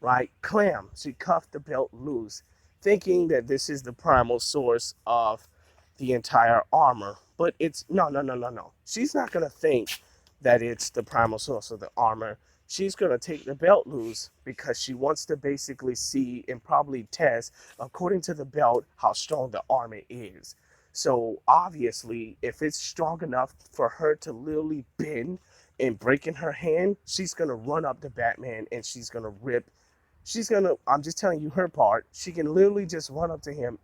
right? Clam, she cuffed the belt loose, thinking that this is the primal source of the entire armor. But it's no, no, no, no, no. She's not going to think that it's the primal source of the armor. She's going to take the belt loose because she wants to basically see and probably test, according to the belt, how strong the armor is. So obviously, if it's strong enough for her to literally bend and break in her hand, she's going to run up to Batman and she's going to rip. I'm just telling you her part. She can literally just run up to him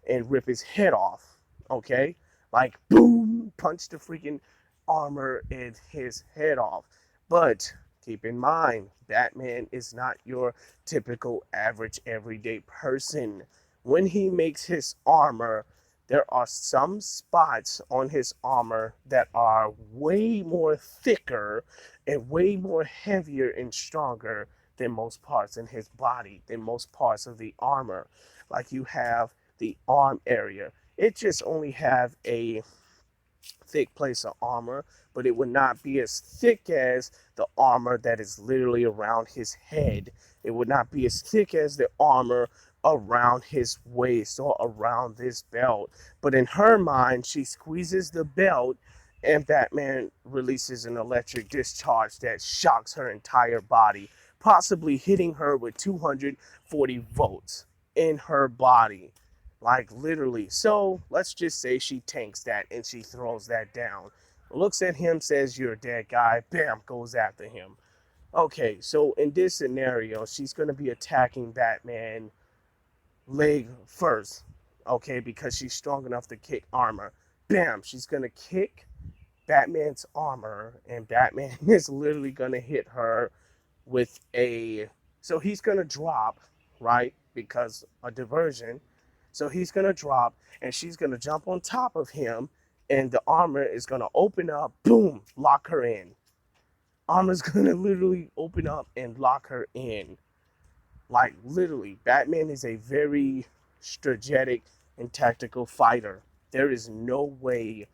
and rip his head off. Okay? Like, boom, punch the freaking armor and his head off. But keep in mind, Batman is not your typical average everyday person. When he makes his armor, there are some spots on his armor that are way more thicker and way more heavier and stronger than most parts in his body, than most parts of the armor. Like you have the arm area. It just only have a thick place of armor, but it would not be as thick as the armor that is literally around his head. It would not be as thick as the armor around his waist or around this belt. But in her mind, she squeezes the belt and Batman releases an electric discharge that shocks her entire body, possibly hitting her with 240 volts in her body. Like literally. So let's just say she tanks that and she throws that down. Looks at him, says, "You're a dead guy." Bam, goes after him. Okay, so in this scenario, she's going to be attacking Batman leg first. Okay, because she's strong enough to kick armor. Bam, she's going to kick Batman's armor, and Batman is literally going to hit her with a. So he's going to drop, right? Because a diversion. So he's going to drop, and she's going to jump on top of him, and the armor is going to open up, boom, lock her in. Armor's going to literally open up and lock her in. Like, literally, Batman is a very strategic and tactical fighter. There is no way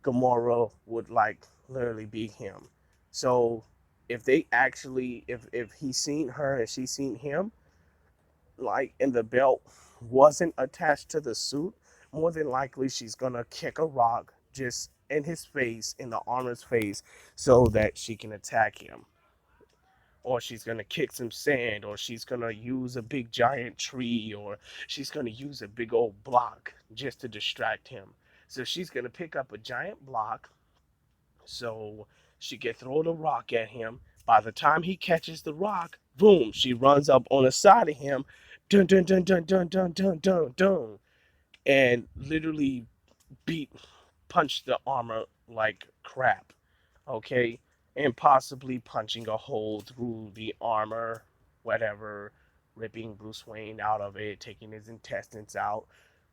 Gamora would like literally beat him. So if they actually if he's seen her and she's seen him, like and the belt wasn't attached to the suit, more than likely she's gonna kick a rock just in his face, in the armor's face, so that she can attack him. Or she's gonna kick some sand, or she's gonna use a big giant tree, or she's gonna use a big old block just to distract him. So she's gonna pick up a giant block so she can throw the rock at him. By the time he catches the rock, boom, she runs up on the side of him, dun dun dun dun dun dun dun dun dun, and literally beat, punch the armor like crap, okay, and possibly punching a hole through the armor, whatever, ripping Bruce Wayne out of it, taking his intestines out.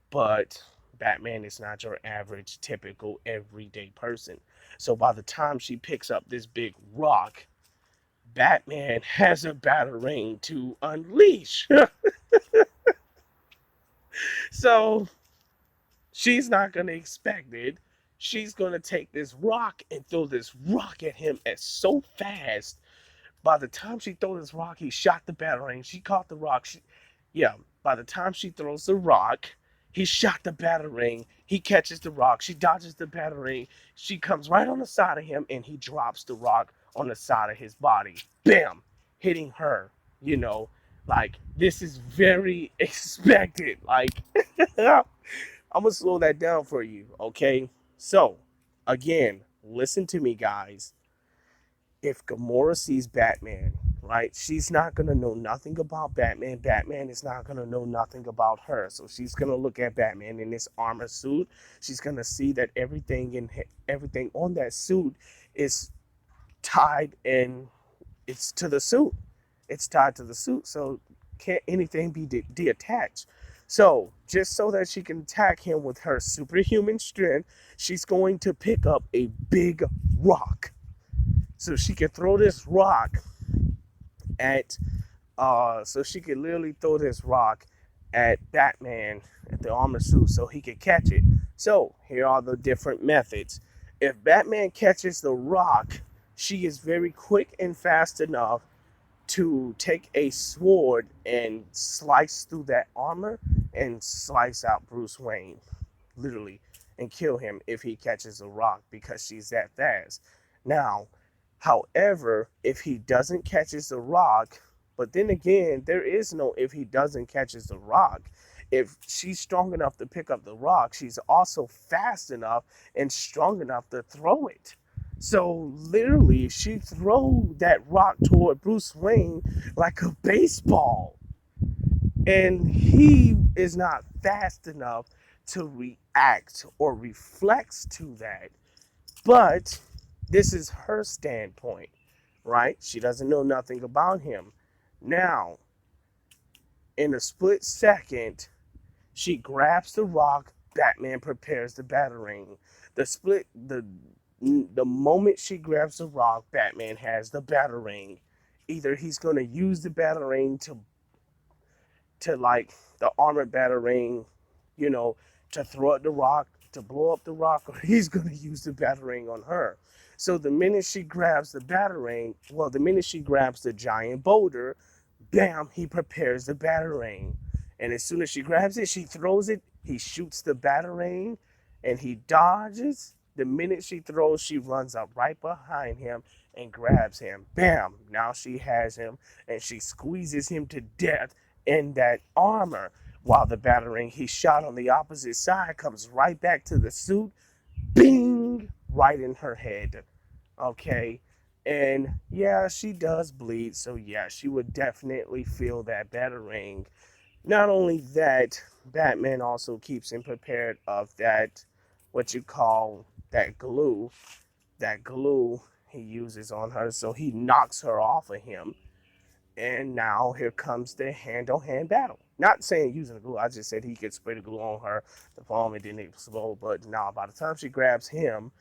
But Batman is not your average, typical, everyday person. So by the time she picks up this big rock, Batman has a batarang to unleash. So she's not going to expect it. She's going to take this rock and throw this rock at him at so fast. By the time she throws this rock, he shot the batarang. She caught the rock. Yeah, by the time she throws the rock, he shot the batarang. He catches the rock. She dodges the batarang. She comes right on the side of him, and he drops the rock on the side of his body. Bam! Hitting her. You know, like, this is very expected. Like, I'm going to slow that down for you, okay? So, again, listen to me, guys. If Gamora sees Batman, right, she's not going to know nothing about Batman. Batman is not going to know nothing about her. So she's going to look at Batman in this armor suit. She's going to see that everything on that suit is tied and it's to the suit. It's tied to the suit. So can't anything be detached. So just so that she can attack him with her superhuman strength, she's going to pick up a big rock. So she can throw this rock at so she could literally throw this rock at Batman at the armor suit so he could catch it. So here are the different methods. If Batman catches the rock, she is very quick and fast enough to take a sword and slice through that armor and slice out Bruce Wayne, literally, and kill him if he catches a rock because she's that fast. Now, However, if he doesn't catches the rock, but then again, there is no if he doesn't catches the rock. If she's strong enough to pick up the rock, she's also fast enough and strong enough to throw it. So literally, she throw that rock toward Bruce Wayne like a baseball, and he is not fast enough to react or reflex to that. But this is her standpoint, right? She doesn't know nothing about him. Now, in a split second, she grabs the rock. Batman prepares the batarang. The moment she grabs the rock, Batman has the batarang. Either he's gonna use the batarang to like the armored batarang, you know, to throw at the rock, to blow up the rock, or he's going to use the batarang on her. So the minute she grabs the batarang, well, the minute she grabs the giant boulder, bam, he prepares the batarang. And as soon as she grabs it, she throws it, he shoots the batarang, and he dodges. The minute she throws, she runs up right behind him and grabs him. Bam! Now she has him, and she squeezes him to death in that armor. While the batarang he shot on the opposite side comes right back to the suit, bing, right in her head. Okay, and yeah, she does bleed, so yeah, she would definitely feel that batarang. Not only that, Batman also keeps him prepared of that, what you call that glue he uses on her, so he knocks her off of him. And now here comes the hand-on-hand battle. Not saying using the glue, I just said he could spray the glue on her, the foam, and then explode. But now, by the time she grabs him,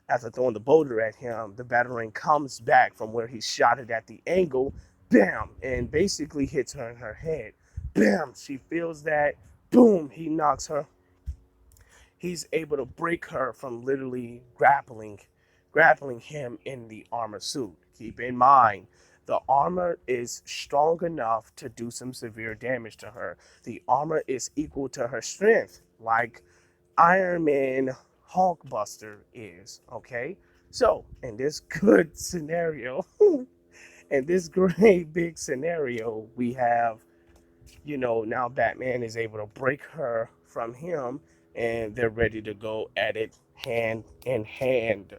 after throwing the boulder at him, the batarang comes back from where he shot it at the angle, bam, and basically hits her in her head. Bam, she feels that, boom, he knocks her. He's able to break her from literally grappling him in the armor suit. Keep in mind, the armor is strong enough to do some severe damage to her. The armor is equal to her strength, like Iron Man Hulkbuster is, okay? So, in this good scenario, in this great big scenario, we have, now Batman is able to break her from him, and they're ready to go at it hand in hand,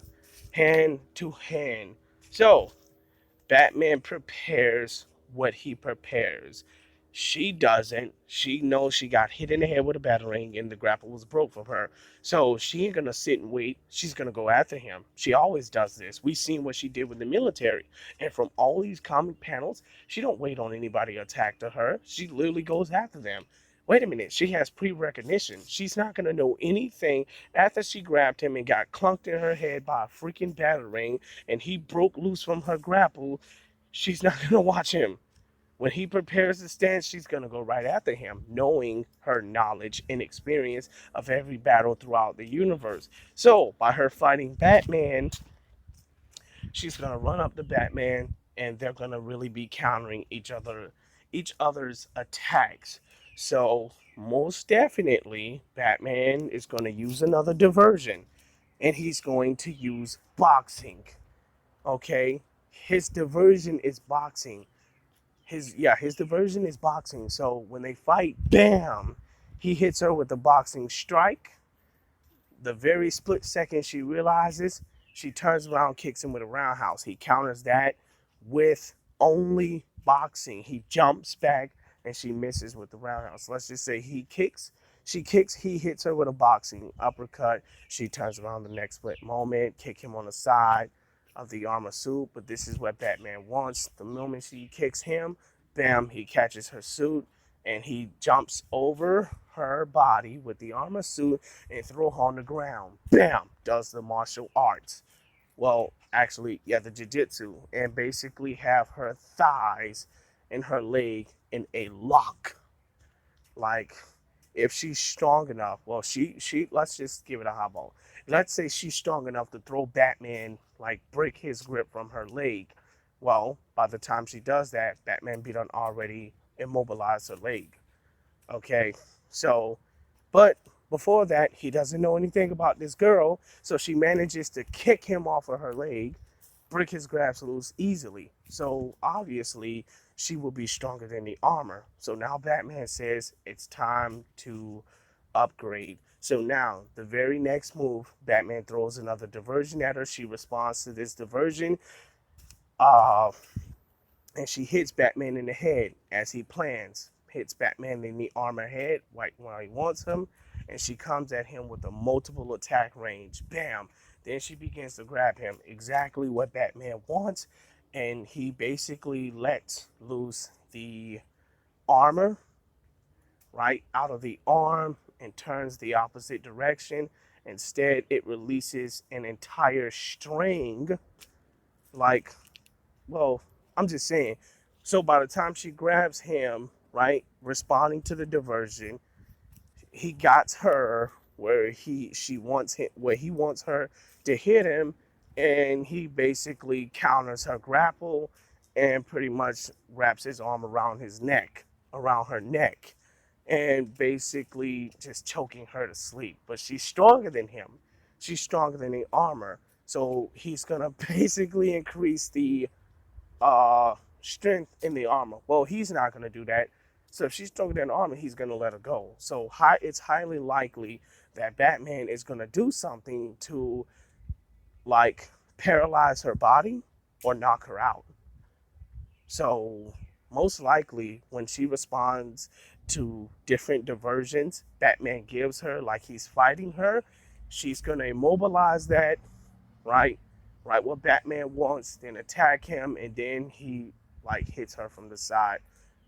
hand to hand. So, Batman prepares what he prepares. She doesn't. She knows she got hit in the head with a batarang and the grapple was broke from her. So she ain't gonna sit and wait. She's gonna go after him. She always does this. We've seen what she did with the military. And from all these comic panels, she don't wait on anybody to attack to her. She literally goes after them. Wait a minute, she has pre-recognition. She's not gonna know anything after she grabbed him and got clunked in her head by a freaking batarang and he broke loose from her grapple. She's not gonna watch him. When he prepares the stance, she's going to go right after him, knowing her knowledge and experience of every battle throughout the universe. So, by her fighting Batman, she's going to run up to Batman and they're going to really be countering each other's attacks. So, most definitely, Batman is going to use another diversion and he's going to use boxing. Okay? His diversion is boxing. His diversion is boxing. So when they fight, bam, he hits her with the boxing strike. The very split second she realizes, she turns around, kicks him with a roundhouse. He counters that with only boxing. He jumps back and she misses with the roundhouse. Let's just say she kicks, he hits her with a boxing uppercut. She turns around the next split moment, kick him on the side of the armor suit, but this is what Batman wants. The moment she kicks him, bam, he catches her suit and he jumps over her body with the armor suit and throw her on the ground. Bam, does the martial arts. Well, actually, yeah, the jiu-jitsu, and basically have her thighs and her leg in a lock. Like, if she's strong enough, well, she let's just give it a highball. Let's say she's strong enough to throw Batman, like break his grip from her leg. Well, by the time she does that, Batman be done already immobilized her leg. Okay, so, but before that, he doesn't know anything about this girl, so she manages to kick him off of her leg, break his grasp loose easily. So obviously, she will be stronger than the armor. So now Batman says it's time to upgrade. So now, the very next move, Batman throws another diversion at her. She responds to this diversion. Uh, and she hits Batman in the head as he plans. Hits Batman in the armor head right where he wants him, and she comes at him with a multiple attack range. Bam! Then she begins to grab him, exactly what Batman wants, and he basically lets loose the armor right out of the arm and turns the opposite direction. Instead, it releases an entire string, like, well, I'm just saying. So by the time she grabs him, right, responding to the diversion, he got her where he wants her to hit him, and he basically counters her grapple and pretty much wraps his arm around her neck, and basically just choking her to sleep. But she's stronger than him. She's stronger than the armor. So he's gonna basically increase the strength in the armor. Well, he's not going to do that. So if she's stronger than armor, he's going to let her go. So it's highly likely that Batman is going to do something to like paralyze her body or knock her out. So most likely when she responds to different diversions Batman gives her, like he's fighting her, she's going to immobilize that, right? Right, what Batman wants, then attack him, and then he like hits her from the side,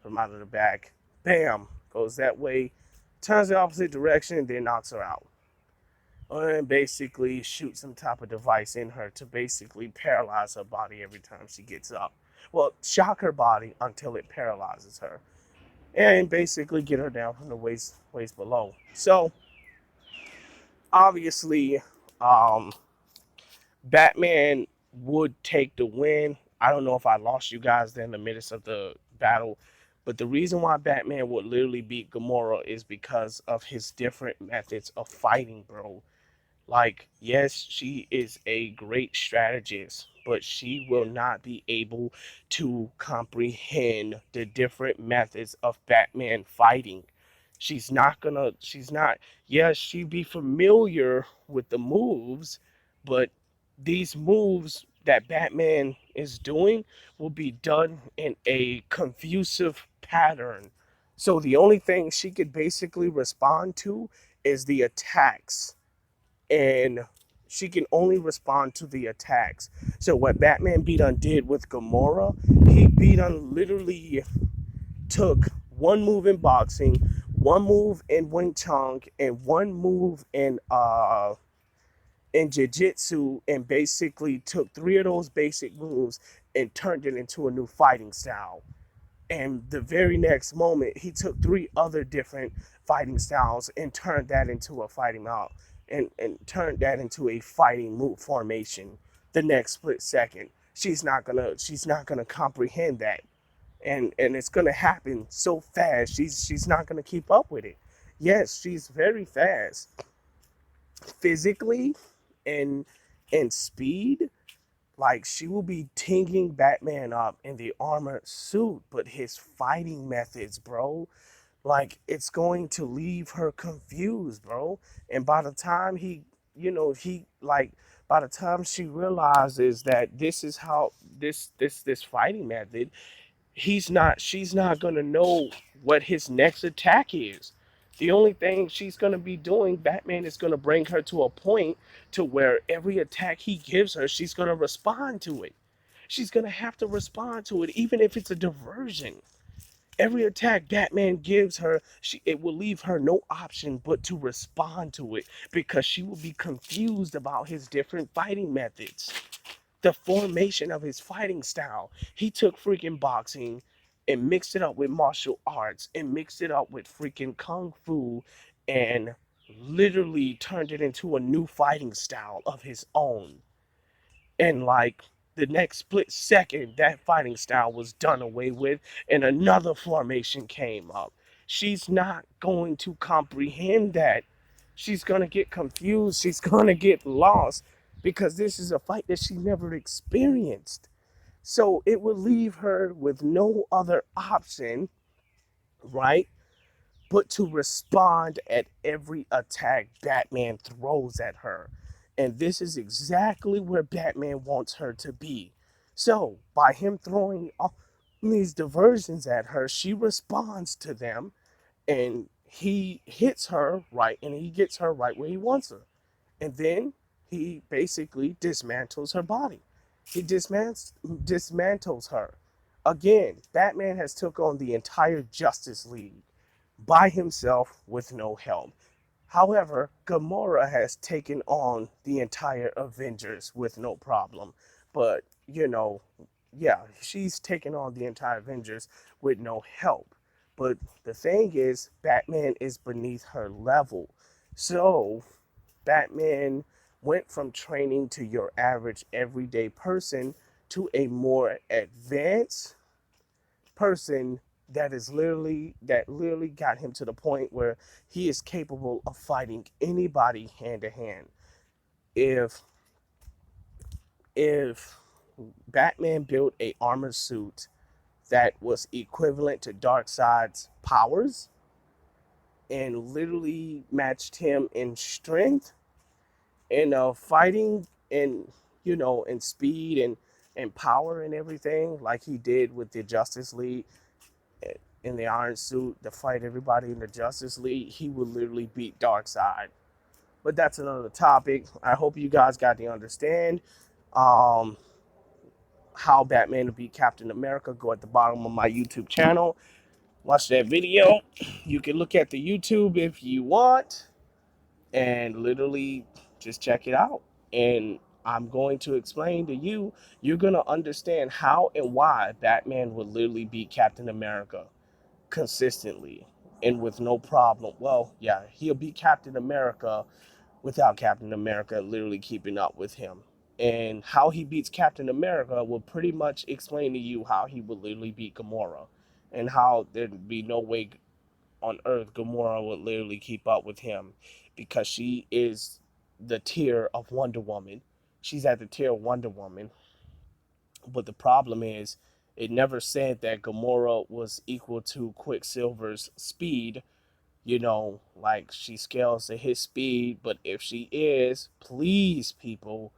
from out of the back. Bam, goes that way, turns the opposite direction, then knocks her out. And basically shoots some type of device in her to basically paralyze her body every time she gets up. Well, shock her body until it paralyzes her. And basically get her down from the waist below. So obviously, um, Batman would take the win. I don't know if I lost you guys there in the midst of the battle, but the reason why Batman would literally beat Gamora is because of his different methods of fighting, bro. Like, yes, she is a great strategist, but she will not be able to comprehend the different methods of Batman fighting. She's not, yes, she'd be familiar with the moves, but these moves that Batman is doing will be done in a confusive pattern. So the only thing she could basically respond to is the attacks, and she can only respond to the attacks. So what Batman beat on did with Gamora, he beat on literally took one move in boxing, one move in Wing Chun, and one move in jiu-jitsu, and basically took three of those basic moves and turned it into a new fighting style. And the very next moment, he took three other different fighting styles and turned that into a fighting out, and turned that into a fighting move formation. The next split second, she's not gonna comprehend that, and it's gonna happen so fast. She's not gonna keep up with it. Yes, she's very fast, physically, and speed. Like, she will be tinging Batman up in the armored suit, but his fighting methods, bro, like, it's going to leave her confused, bro. And by the time by the time she realizes that this is how this fighting method, she's not gonna know what his next attack is. The only thing she's gonna be doing, Batman is gonna bring her to a point to where every attack he gives her, she's gonna respond to it. She's gonna have to respond to it, even if it's a diversion. Every attack Batman gives her, it will leave her no option but to respond to it, because she will be confused about his different fighting methods, the formation of his fighting style. He took freaking boxing and mixed it up with martial arts and mixed it up with freaking kung fu, and literally turned it into a new fighting style of his own. And like, the next split second, that fighting style was done away with and another formation came up. She's not going to comprehend that. She's going to get confused. She's going to get lost. because this is a fight that she never experienced. So it would leave her with no other option, right, but to respond at every attack Batman throws at her. And this is exactly where Batman wants her to be. So, by him throwing all these diversions at her, she responds to them, and he hits her right, and he gets her right where he wants her. And then he basically dismantles her body. He dismantles her. Again, Batman has took on the entire Justice League by himself with no help. However, Gamora has taken on the entire Avengers with no problem. But, yeah, she's taken on the entire Avengers with no help. But the thing is, Batman is beneath her level. So, Batman went from training to your average everyday person to a more advanced person that literally got him to the point where he is capable of fighting anybody hand to hand. If if Batman built a armor suit that was equivalent to Darkseid's powers and literally matched him in strength and fighting and and speed and power and everything like he did with the Justice League in the Iron Suit to fight everybody in the Justice League, he would literally beat Darkseid. But that's another topic. I hope you guys got to understand um, how Batman would beat Captain America. Go at the bottom of my YouTube channel. Watch that video. You can look at the YouTube if you want and literally just check it out. And I'm going to explain to you, you're going to understand how and why Batman would literally beat Captain America consistently and with no problem. Well, yeah, he'll beat Captain America without Captain America literally keeping up with him. And how he beats Captain America will pretty much explain to you how he would literally beat Gamora and how there'd be no way on Earth Gamora would literally keep up with him because she is the tier of Wonder Woman. She's at the tier of Wonder Woman. But the problem is, it never said that Gamora was equal to Quicksilver's speed. Like she scales to his speed. But if she is, please, people,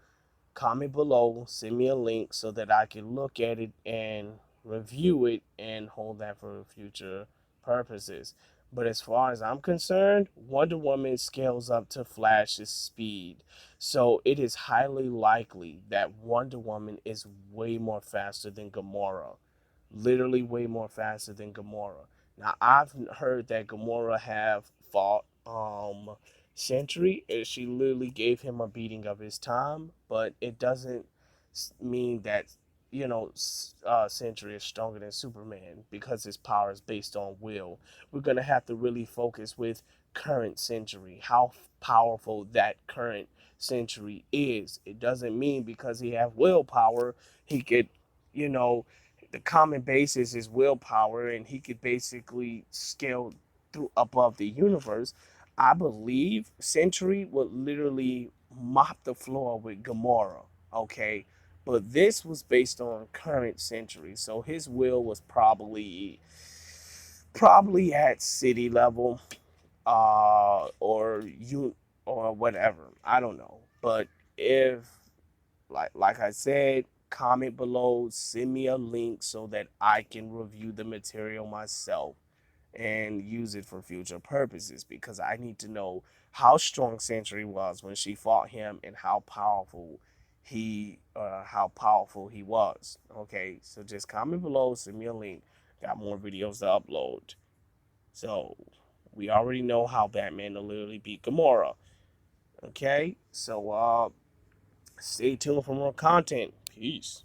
comment below, send me a link so that I can look at it and review it and hold that for future purposes. But as far as I'm concerned, Wonder Woman scales up to Flash's speed. So it is highly likely that Wonder Woman is way more faster than Gamora. Literally way more faster than Gamora. Now I've heard that Gamora have fought Sentry, and she literally gave him a beating of his time, but it doesn't mean that Sentry is stronger than Superman because his power is based on will. We're gonna have to really focus with current Sentry, how powerful that current Sentry is. It doesn't mean because he have willpower he could, you know, the common basis is willpower, and he could basically scale through above the universe. I believe Sentry would literally mop the floor with Gamora. Okay, but this was based on current Sentry, so his will was probably at city level, or you or whatever. I don't know, but if like I said, comment below, send me a link so that I can review the material myself and use it for future purposes because I need to know how strong Sentry was when she fought him and how powerful he was. Okay, so just comment below, send me a link. Got more videos to upload. So we already know how Batman will literally beat Gamora. Okay, so stay tuned for more content. Peace.